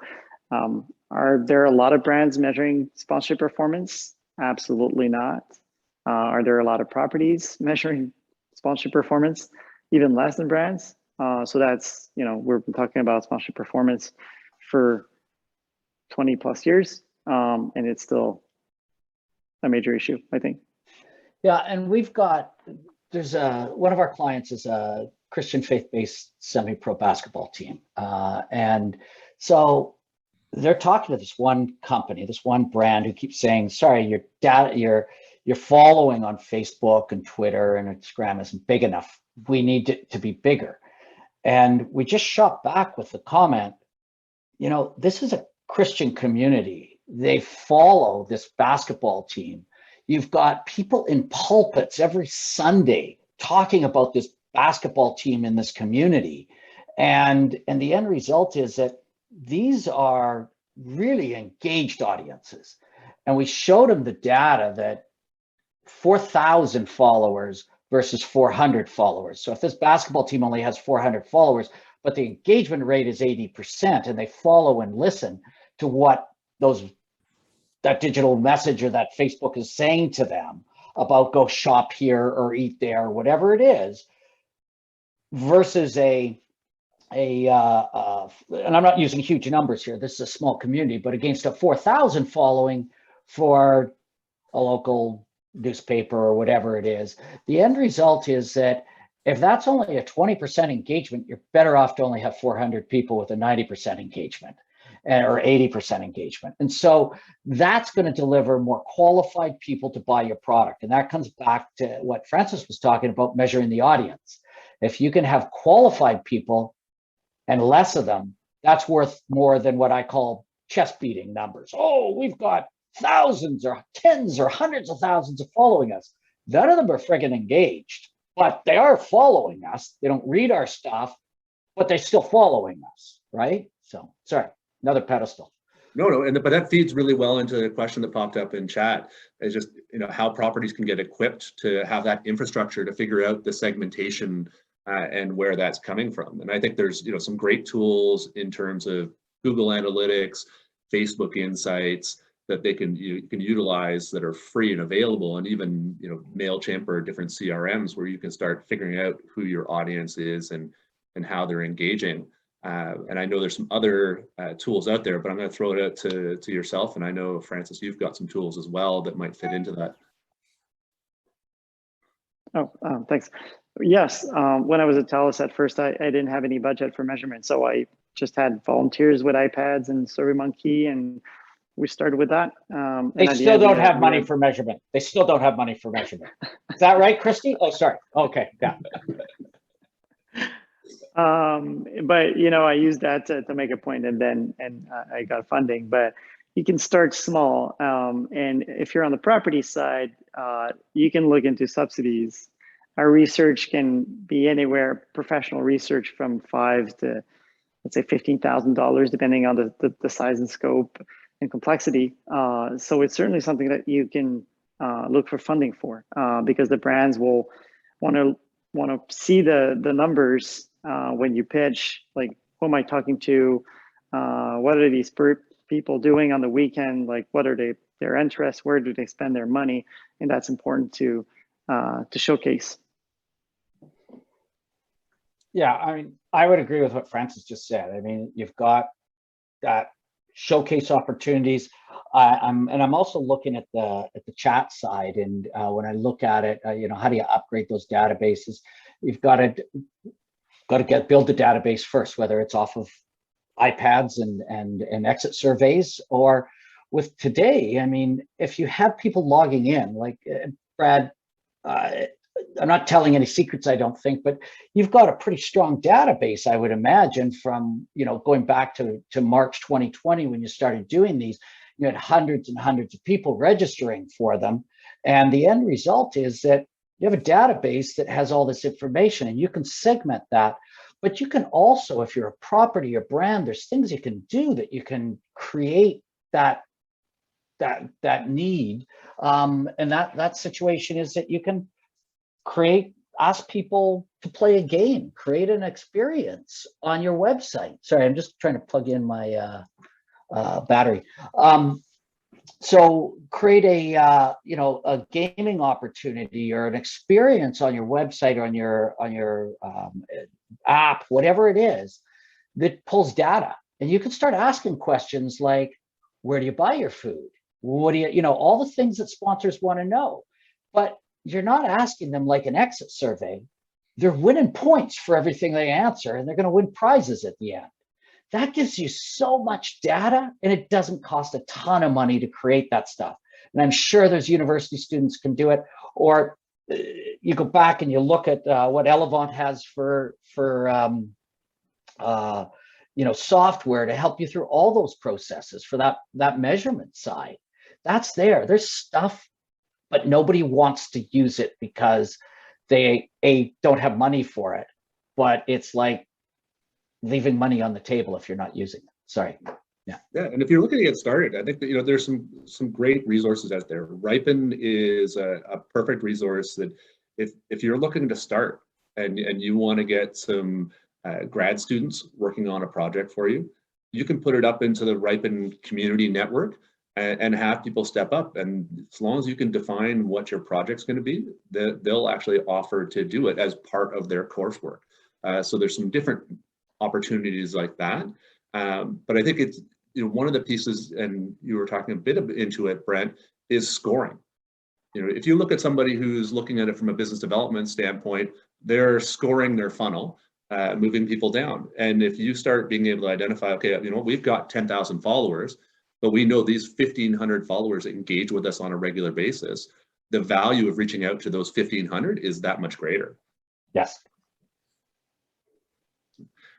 are there a lot of brands measuring sponsorship performance? Absolutely not. Are there a lot of properties measuring sponsorship performance? Even less than brands. So that's, we've been talking about sponsorship performance for 20 plus years, and it's still a major issue, I think. Yeah, and there's one of our clients is a Christian faith-based semi-pro basketball team. And so they're talking to this one company, this one brand who keeps saying, sorry, your data, your following on Facebook and Twitter and Instagram isn't big enough. We need it to be bigger. And we just shot back with the comment, this is a Christian community. They follow this basketball team. You've got people in pulpits every Sunday talking about this basketball team in this community. And the end result is that these are really engaged audiences. And we showed them the data that 4,000 followers versus 400 followers. So if this basketball team only has 400 followers, but the engagement rate is 80%, and they follow and listen to what that digital message or that Facebook is saying to them about go shop here or eat there or whatever it is, versus and I'm not using huge numbers here, this is a small community, but against a 4,000 following for a local newspaper or whatever it is, the end result is that if that's only a 20% engagement, you're better off to only have 400 people with a 90% engagement. or 80% engagement. And so that's going to deliver more qualified people to buy your product. And that comes back to what Francis was talking about, measuring the audience. If you can have qualified people and less of them, that's worth more than what I call chest beating numbers. Oh, we've got thousands or tens or hundreds of thousands of following us. None of them are friggin' engaged, but they are following us. They don't read our stuff, but they're still following us, right? So, sorry, another pedestal. No, but that feeds really well into the question that popped up in chat. Is just, how properties can get equipped to have that infrastructure to figure out the segmentation and where that's coming from. And I think there's, some great tools in terms of Google Analytics, Facebook Insights that you can utilize that are free and available, and even, MailChimp or different CRMs where you can start figuring out who your audience is and how they're engaging. And I know there's some other tools out there, but I'm going to throw it out to yourself. And I know, Francis, you've got some tools as well that might fit into that. Thanks. Yes, when I was at TELUS at first, I didn't have any budget for measurement. So I just had volunteers with iPads and SurveyMonkey, and we started with that. They still don't have money for measurement. They still don't have money for measurement. Is that right, Christy? Oh, sorry. Okay, yeah. But I used that to make a point, and I got funding. But you can start small, and if you're on the property side, you can look into subsidies. Our research can be anywhere, professional research, from $5,000 to, let's say, $15,000, depending on the size and scope and complexity. So it's certainly something that you can look for funding for, because the brands will want to see the numbers when you pitch. Like, who am I talking to? What are these people doing on the weekend? Like, what are their interests? Where do they spend their money? And that's important to showcase. Yeah, I mean, I would agree with what Francis just said. I mean, you've got that showcase opportunities. I'm also looking at the chat side, and when I look at it, how do you upgrade those databases? You've got to build the database first, whether it's off of iPads and exit surveys, or with today. I mean, if you have people logging in, like Brad, I'm not telling any secrets, I don't think, but you've got a pretty strong database, I would imagine, from going back to March 2020 when you started doing these. You had hundreds and hundreds of people registering for them, and the end result is that you have a database that has all this information, and you can segment that. But you can also, if you're a property or brand, there's things you can do that you can create that need. And that situation is that you can ask people to play a game, create an experience on your website. Sorry, I'm just trying to plug in my battery. So create a gaming opportunity or an experience on your website or on your app, whatever it is, that pulls data. And you can start asking questions like, where do you buy your food? What do all the things that sponsors want to know. But you're not asking them like an exit survey. They're winning points for everything they answer, and they're going to win prizes at the end. That gives you so much data, and it doesn't cost a ton of money to create that stuff. And I'm sure there's university students can do it, or you go back and you look at what Elevant has for software to help you through all those processes for that measurement side. That's there. There's stuff, but nobody wants to use it because they don't have money for it. But it's like leaving money on the table if you're not using it. Sorry. Yeah. Yeah, and if you're looking to get started, I think that there's some great resources out there. Ripen is a perfect resource that if you're looking to start and you want to get some grad students working on a project for you, you can put it up into the Ripen community network and have people step up. And as long as you can define what your project's going to be, they'll actually offer to do it as part of their coursework. So there's some different opportunities like that. But I think it's one of the pieces, and you were talking a bit into it, Brent, is scoring. If you look at somebody who's looking at it from a business development standpoint, they're scoring their funnel. moving people down. And if you start being able to identify, okay, you know, we've got 10,000 followers, but we know these 1,500 followers engage with us on a regular basis, the value of reaching out to those 1,500 is that much greater. Yes.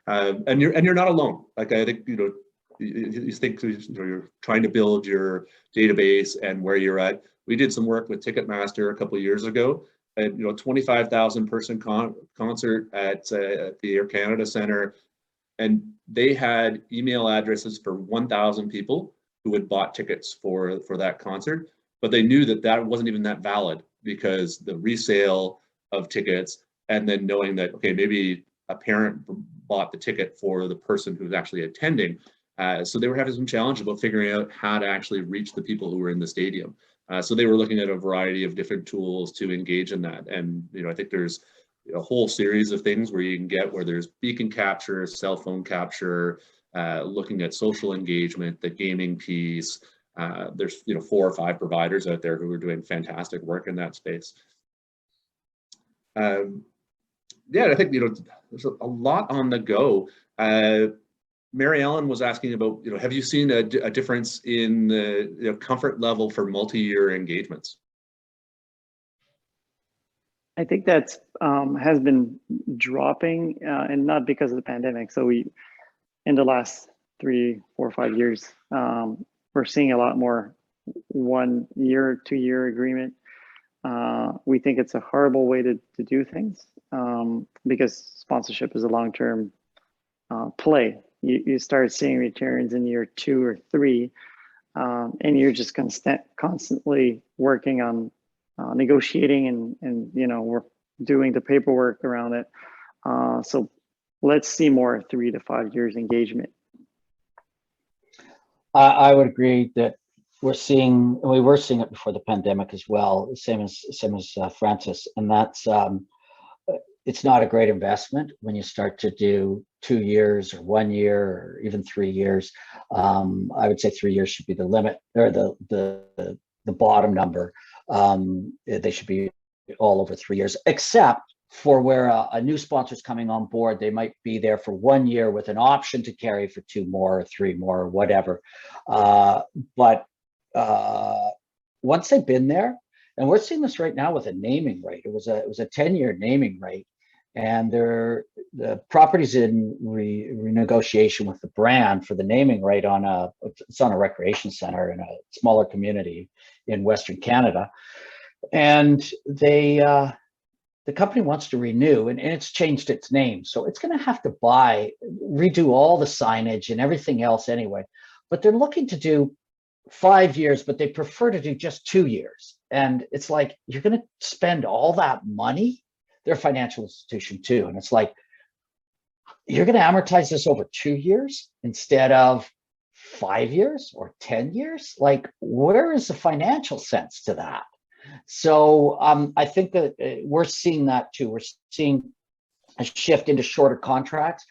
And you're not alone. Like, I think, you know, you think, you know, you're trying to build your database and where you're at. We did some work with Ticketmaster a couple of years ago, and, you know, 25,000 person concert at the Air Canada Centre, and they had email addresses for 1,000 people who had bought tickets for that concert, but they knew that that wasn't even that valid because the resale of tickets, and then knowing that, okay, maybe a parent bought the ticket for the person who's actually attending. So they were having some challenge about figuring out how to actually reach the people who were in the stadium. So they were looking at a variety of different tools to engage in that. And, you know, I think there's a whole series of things where you can get, where there's beacon capture, cell phone capture, looking at social engagement, the gaming piece. There's, you know, 4 or 5 providers out there who are doing fantastic work in that space. Yeah, I think, you know, there's a lot on the go. Mary Ellen was asking about, you know, have you seen a difference in the, you know, comfort level for multi-year engagements? I think that's has been dropping, and not because of the pandemic. So we, in the last 3, 4, 5 years, we're seeing a lot more 1 year, 2 year agreement. We think it's a horrible way to do things, because sponsorship is a long-term play. You start seeing returns in year 2 or 3, and you're just constantly working on negotiating and you know, we're doing the paperwork around it. So let's see more 3 to 5 years engagement. I would agree that we were seeing it before the pandemic as well, same as Francis, and that's it's not a great investment when you start to do 2 years or 1 year or even 3 years. I would say 3 years should be the limit, or the bottom number. They should be all over 3 years, except for where a new sponsor is coming on board. They might be there for 1 year with an option to carry for 2 more or 3 more or whatever. But once they've been there, and we're seeing this right now with a naming rate. It was a 10-year naming rate, and the property's in renegotiation with the brand for the naming rate it's on a recreation center in a smaller community in Western Canada, and the company wants to renew, and it's changed its name, so it's going to have to redo all the signage and everything else anyway. But they're looking to do 5 years, but they prefer to do just 2 years. And it's like, you're going to spend all that money. They're a financial institution too, and it's like, you're going to amortize this over 2 years instead of 5 years or 10 years. Like, where is the financial sense to that? So I think that we're seeing that too. We're seeing a shift into shorter contracts.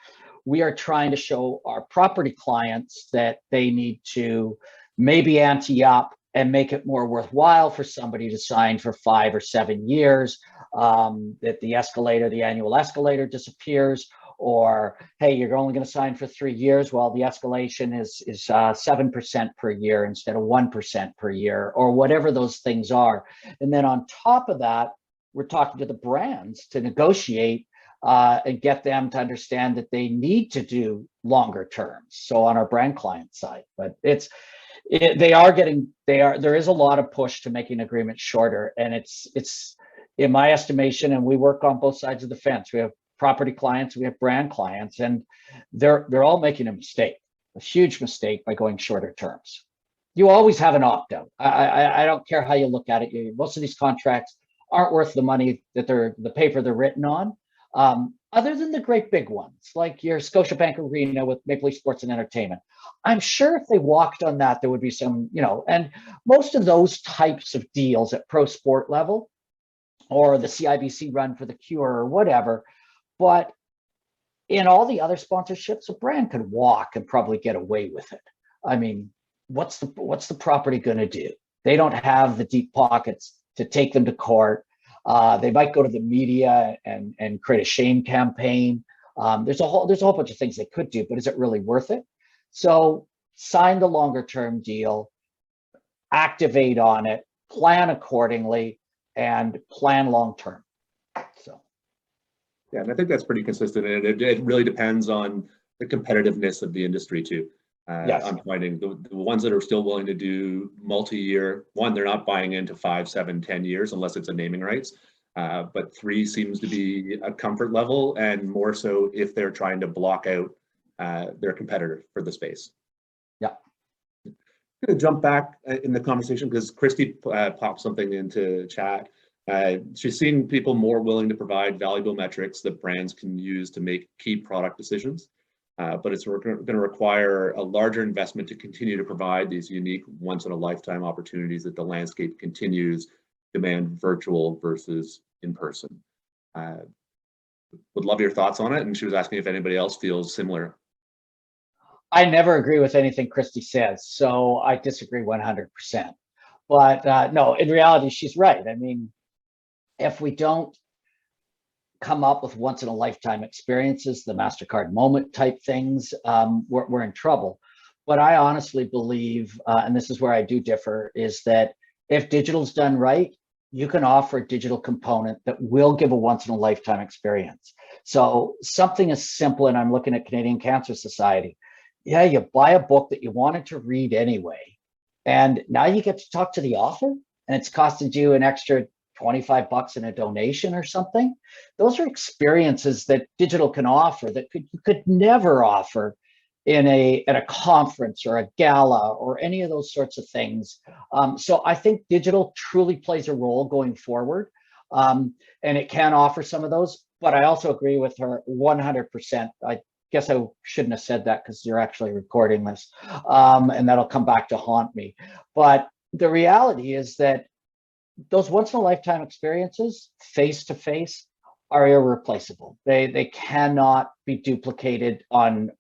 We are trying to show our property clients that they need to maybe ante up and make it more worthwhile for somebody to sign for 5 or 7 years, that the annual escalator disappears, or, hey, you're only going to sign for 3 years. Well, the escalation is 7% per year instead of 1% per year, or whatever those things are. And then on top of that, we're talking to the brands to negotiate and get them to understand that they need to do longer terms. So on our brand client side, but there is a lot of push to making agreements shorter, and it's in my estimation, and we work on both sides of the fence. We have property clients, we have brand clients, and they're all making a huge mistake by going shorter terms. You always have an opt-out. I don't care how you look at it. Most of these contracts aren't worth the money that the paper they're written on. Other than the great big ones, like your Scotiabank Arena with Maple Leaf Sports and Entertainment. I'm sure if they walked on that, there would be some, you know, and most of those types of deals at pro sport level, or the CIBC run for the cure or whatever. But in all the other sponsorships, a brand could walk and probably get away with it. I mean, what's the property going to do? They don't have the deep pockets to take them to court. They might go to the media and create a shame campaign. There's a whole bunch of things they could do, but is it really worth it? So sign the longer term deal, activate on it, plan accordingly, and plan long term. So. Yeah, and I think that's pretty consistent, and it really depends on the competitiveness of the industry too. Yes. I'm finding the ones that are still willing to do multi-year, one, they're not buying into 5, 7, 10 years unless it's a naming rights. But 3 seems to be a comfort level, and more so if they're trying to block out their competitor for the space. Yeah. I'm going to jump back in the conversation because Christy popped something into chat. She's seen people more willing to provide valuable metrics that brands can use to make key product decisions. But it's going to require a larger investment to continue to provide these unique once-in-a-lifetime opportunities that the landscape continues demand virtual versus in person. Would love your thoughts on it. And she was asking if anybody else feels similar. I never agree with anything Christy says, so I disagree 100%. But no, in reality, she's right. I mean, if we don't come up with once-in-a-lifetime experiences, the MasterCard moment type things, we're in trouble. But I honestly believe, and this is where I do differ, is that if digital's done right, you can offer a digital component that will give a once-in-a-lifetime experience. So something as simple, and I'm looking at Canadian Cancer Society. Yeah, you buy a book that you wanted to read anyway, and now you get to talk to the author, and it's costed you an extra $25 in a donation or something. Those are experiences that digital can offer that you could never offer in at a conference or a gala or any of those sorts of things. So I think digital truly plays a role going forward, and it can offer some of those. But I also agree with her 100%. I guess I shouldn't have said that because you're actually recording this, and that'll come back to haunt me. But the reality is that those once-in-a-lifetime experiences, face-to-face, are irreplaceable. They cannot be duplicated on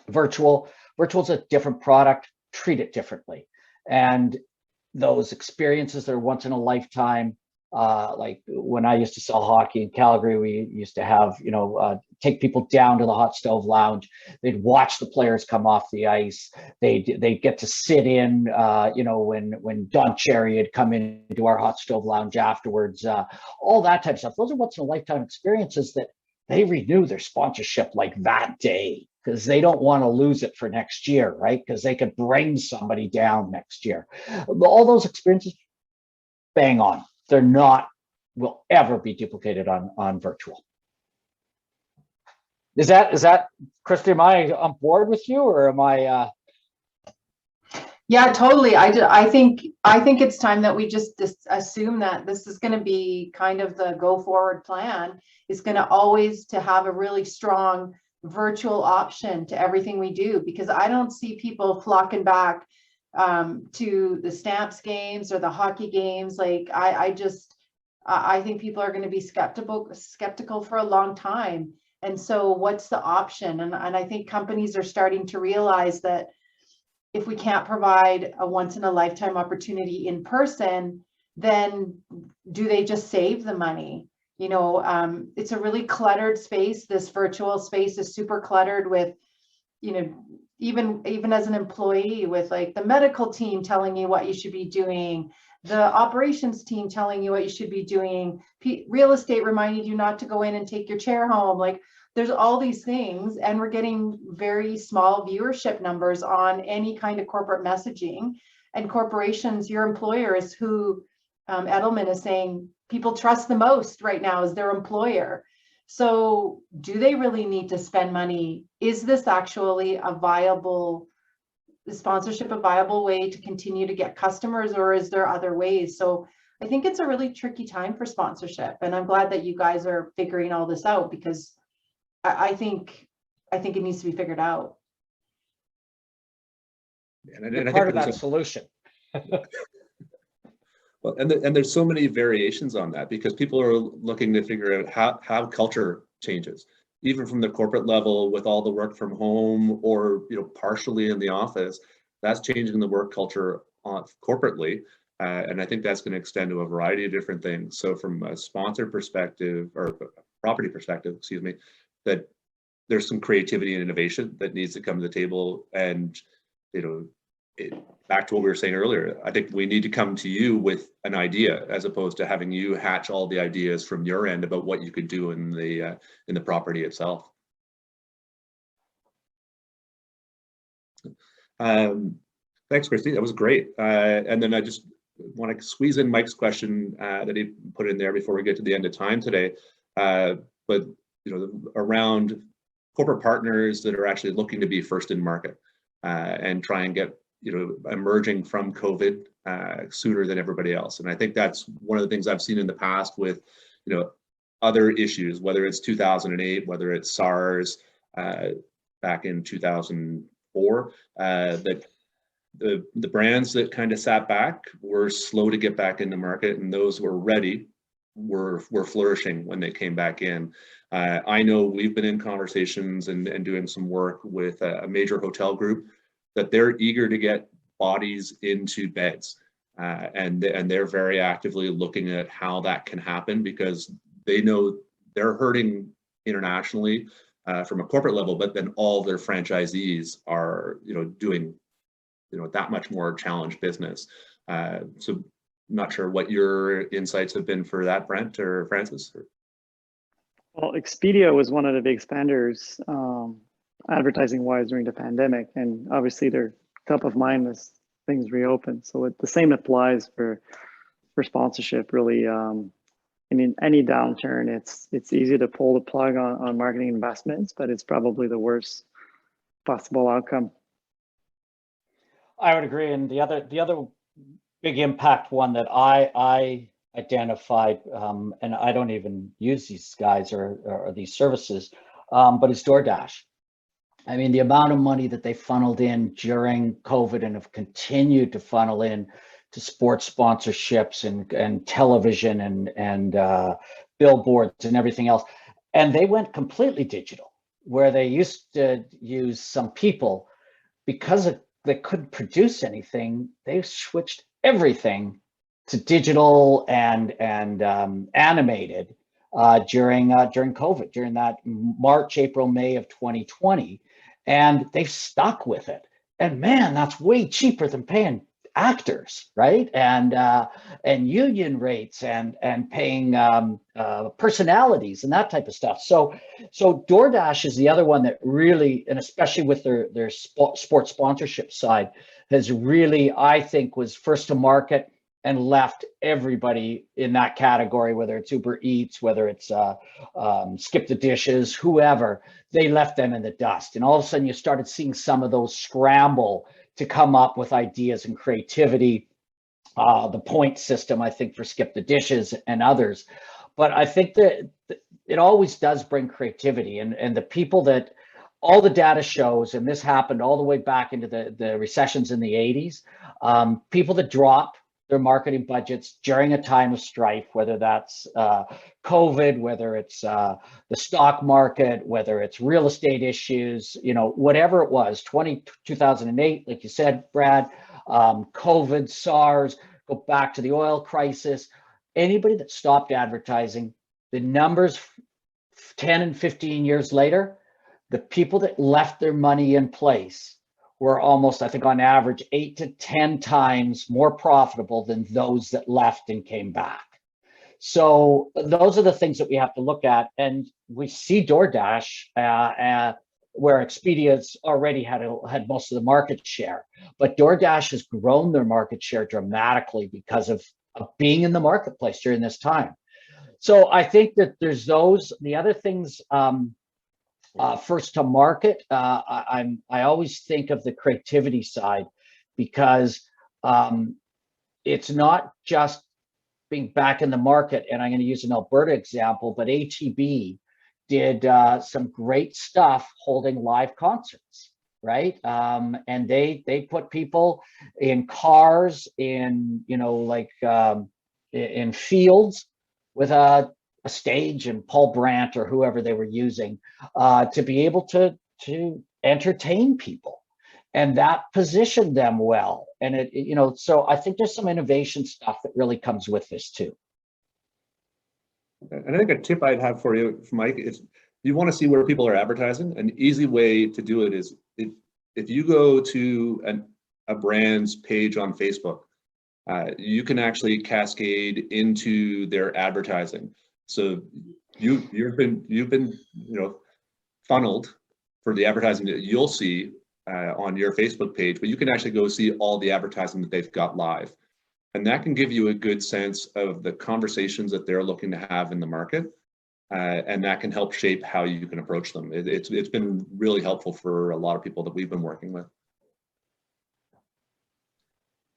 virtual. Virtual's a different product. Treat it differently. And those experiences that are once in a lifetime, like when I used to sell hockey in Calgary, we used to have, take people down to the hot stove lounge. They'd watch the players come off the ice. They'd get to sit in, when Don Cherry had come into our hot stove lounge afterwards, all that type of stuff. Those are once in a lifetime experiences that they renew their sponsorship like that day, because they don't want to lose it for next year, right? Because they could bring somebody down next year. All those experiences, bang on. They're not, will ever be duplicated on virtual. Is that, Christy, am I on board with you, or am I? Yeah, totally. I think it's time that we just assume that this is going to be kind of the go forward plan. Is going to always to have a really strong virtual option to everything we do, because I don't see people flocking back to the Stamps games or the hockey games. Like I think people are going to be skeptical for a long time. And so what's the option? And I think companies are starting to realize that if we can't provide a once in a lifetime opportunity in person, then do they just save the money? It's a really cluttered space. This virtual space is super cluttered with, even as an employee, with like the medical team telling you what you should be doing, the operations team telling you what you should be doing, real estate reminding you not to go in and take your chair home. Like there's all these things, and we're getting very small viewership numbers on any kind of corporate messaging. And corporations, your employer is who Edelman is saying people trust the most right now is their employer. So do they really need to spend money? Is this actually a viable sponsorship, a viable way to continue to get customers, or is there other ways? So I think it's a really tricky time for sponsorship, and I'm glad that you guys are figuring all this out, because I think it needs to be figured out. And I part think of that solution. Well, and there's so many variations on that, because people are looking to figure out how culture changes, even from the corporate level with all the work from home or partially in the office. That's changing the work culture corporately, and I think that's going to extend to a variety of different things. So from a sponsor perspective, or property perspective, excuse me, that there's some creativity and innovation that needs to come to the table. And, back to what we were saying earlier, I think we need to come to you with an idea as opposed to having you hatch all the ideas from your end about what you could do in the property itself. Thanks, Christy. That was great. And then I just want to squeeze in Mike's question that he put in there before we get to the end of time today. But around corporate partners that are actually looking to be first in market and try and get emerging from COVID sooner than everybody else. And I think that's one of the things I've seen in the past with other issues, whether it's 2008, whether it's SARS back in 2004, that the brands that kind of sat back were slow to get back in the market, and those who were ready were flourishing when they came back in. I know we've been in conversations and doing some work with a major hotel group that they're eager to get bodies into beds, and they're very actively looking at how that can happen, because they know they're hurting internationally from a corporate level, but then all their franchisees are doing that much more challenged business. So not sure what your insights have been for that, Brent or Francis. Well, Expedia was one of the big spenders advertising wise during the pandemic, and obviously they're top of mind as things reopen. So the same applies for sponsorship, really. In any downturn, it's easy to pull the plug on marketing investments, but it's probably the worst possible outcome. I would agree. And the other big impact one that I identified, and I don't even use these guys or these services, but it's Doordash. I mean, the amount of money that they funneled in during COVID and have continued to funnel in to sports sponsorships and television and billboards and everything else. And they went completely digital, where they used to use some people. Because they couldn't produce anything, they switched everything to digital and animated during COVID, during that March, April, May of 2020. And they've stuck with it. And man, that's way cheaper than paying actors, right? And union rates and paying personalities and that type of stuff. So DoorDash is the other one that really, and especially with their sports sponsorship side, has really, I think, was first to market and left everybody in that category, whether it's Uber Eats, whether it's Skip the Dishes, whoever, they left them in the dust. And all of a sudden you started seeing some of those scramble to come up with ideas and creativity, the point system, I think, for Skip the Dishes and others. But I think that it always does bring creativity, and the people that, all the data shows, and this happened all the way back into the recessions in the 80s, people that drop their marketing budgets during a time of strife, whether that's COVID, whether it's the stock market, whether it's real estate issues, whatever it was, 2008, like you said, Brad, COVID, SARS, go back to the oil crisis, anybody that stopped advertising, the numbers 10 and 15 years later, the people that left their money in place were almost, I think on average, 8 to 10 times more profitable than those that left and came back. So those are the things that we have to look at. And we see DoorDash where Expedia's already had most of the market share, but DoorDash has grown their market share dramatically because of being in the marketplace during this time. So I think that there's those. The other things, first to market, I always think of the creativity side, because it's not just being back in the market. And I'm going to use an Alberta example, but ATB did some great stuff holding live concerts, right? And they put people in cars, in in fields with a stage and Paul Brandt or whoever they were using to be able to entertain people, and that positioned them well. And so I think there's some innovation stuff that really comes with this too. And I think a tip I'd have for you, Mike, is you want to see where people are advertising, an easy way to do it is if you go to a brand's page on Facebook, you can actually cascade into their advertising. So you've been funneled for the advertising that you'll see on your Facebook page, but you can actually go see all the advertising that they've got live. And that can give you a good sense of the conversations that they're looking to have in the market. And that can help shape how you can approach them. It's been really helpful for a lot of people that we've been working with.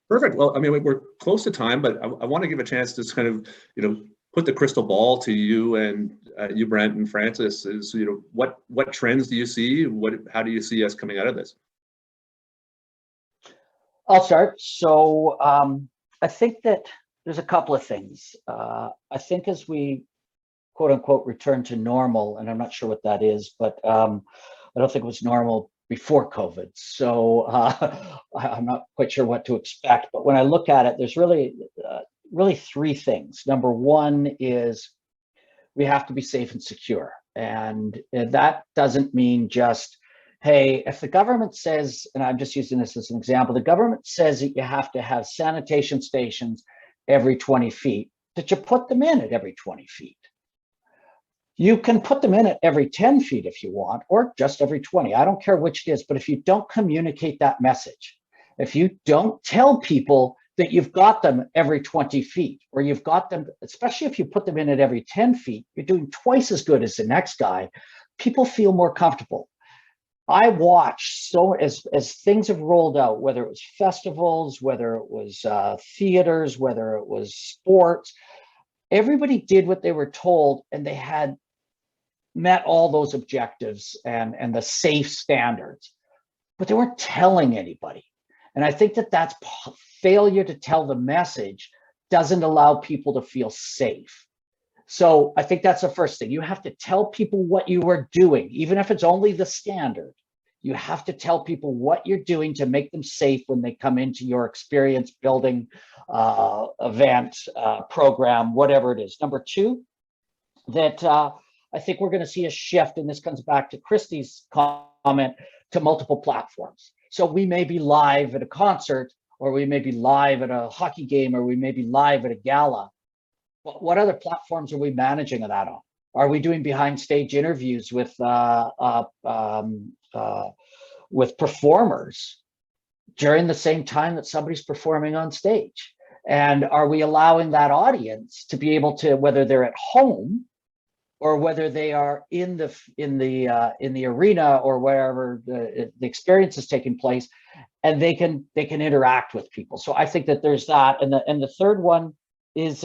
Perfect. Well, I mean, we're close to time, but I want to give a chance to kind of, put the crystal ball to you and you, Brent and Francis, is, what trends do you see? How do you see us coming out of this? I'll start. So I think that there's a couple of things. I think as we quote unquote return to normal, and I'm not sure what that is, but I don't think it was normal before COVID. So I'm not quite sure what to expect. But when I look at it, there's really three things. Number one is we have to be safe and secure. And that doesn't mean just, hey, if the government says, and I'm just using this as an example, the government says that you have to have sanitation stations every 20 feet, that you put them in at every 20 feet. You can put them in at every 10 feet if you want, or just every 20. I don't care which it is, but if you don't communicate that message, if you don't tell people that you've got them every 20 feet, or you've got them, especially if you put them in at every 10 feet, you're doing twice as good as the next guy, people feel more comfortable. I watch, so as things have rolled out, whether it was festivals, whether it was theaters, whether it was sports, everybody did what they were told, and they had met all those objectives and the safe standards, but they weren't telling anybody. And I think that that's failure to tell the message doesn't allow people to feel safe. So I think that's the first thing. You have to tell people what you are doing, even if it's only the standard. You have to tell people what you're doing to make them safe when they come into your experience building event, program, whatever it is. Number two, that I think we're going to see a shift, and this comes back to Christy's comment, to multiple platforms. So we may be live at a concert, or we may be live at a hockey game, or we may be live at a gala. But what other platforms are we managing that on? Are we doing behind stage interviews with performers during the same time that somebody's performing on stage? And are we allowing that audience to be able to, whether they're at home or whether they are in the arena or wherever the experience is taking place, and they can interact with people? So I think that there's that, and the third one is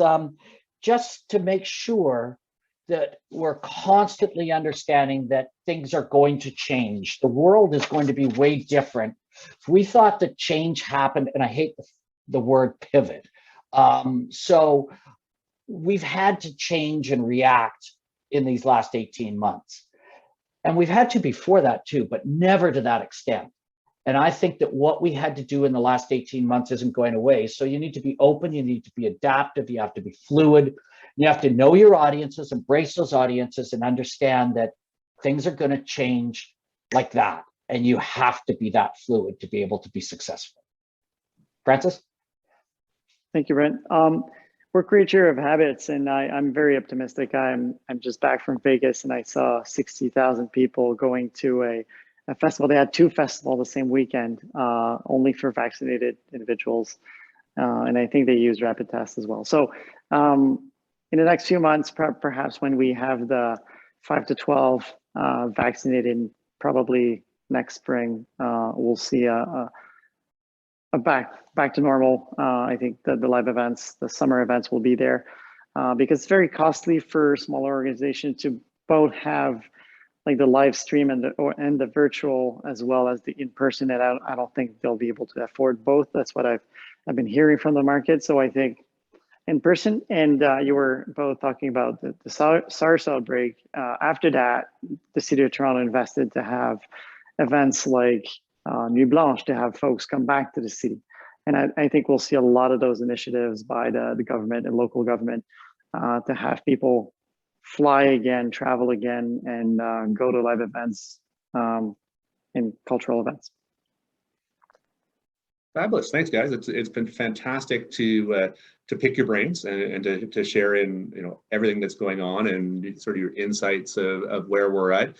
just to make sure that we're constantly understanding that things are going to change. The world is going to be way different. If we thought that change happened, and I hate the word pivot, so we've had to change and react in these last 18 months. And we've had to before that too, but never to that extent. And I think that what we had to do in the last 18 months isn't going away. So you need to be open, you need to be adaptive, you have to be fluid, you have to know your audiences, embrace those audiences, and understand that things are going to change like that. And you have to be that fluid to be able to be successful. Francis? Thank you, Brent. We're creature of habits, and I'm very optimistic. I'm just back from Vegas, and I saw 60,000 people going to a festival. They had two festivals the same weekend, only for vaccinated individuals, and I think they use rapid tests as well. So in the next few months, perhaps when we have the 5 to 12 vaccinated, probably next spring, we'll see a back to normal. I think that the live events, the summer events, will be there because it's very costly for smaller organizations to both have like the live stream and the virtual as well as the in-person. And I don't think they'll be able to afford both. That's what I've been hearing from the market. So I think in person, and you were both talking about the SARS outbreak. After that, the City of Toronto invested to have events like Nuit Blanche, to have folks come back to the city. And I think we'll see a lot of those initiatives by the government and local government to have people fly again, travel again, and go to live events and cultural events. Fabulous. Thanks, guys. It's been fantastic to pick your brains and to share in everything that's going on and sort of your insights of where we're at.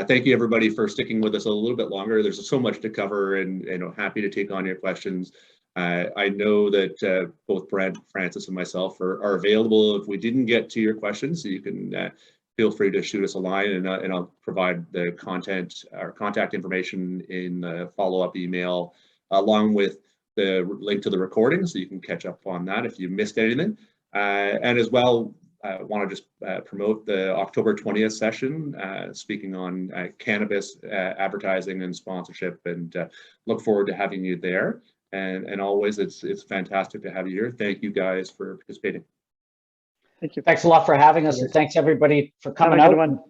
Thank you everybody for sticking with us a little bit longer. There's so much to cover, and happy to take on your questions. I know that both Brad, Francis, and myself are available if we didn't get to your questions. So you can feel free to shoot us a line, and I'll provide the contact information in the follow-up email, along with the link to the recording, so you can catch up on that if you missed anything. And as well, I want to just promote the October 20th session, speaking on cannabis advertising and sponsorship, and look forward to having you there. And always, it's fantastic to have you here. Thank you guys for participating. Thank you. Thanks a lot for having us, and thanks everybody for coming Have a out good one.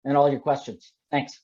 and all your questions. Thanks.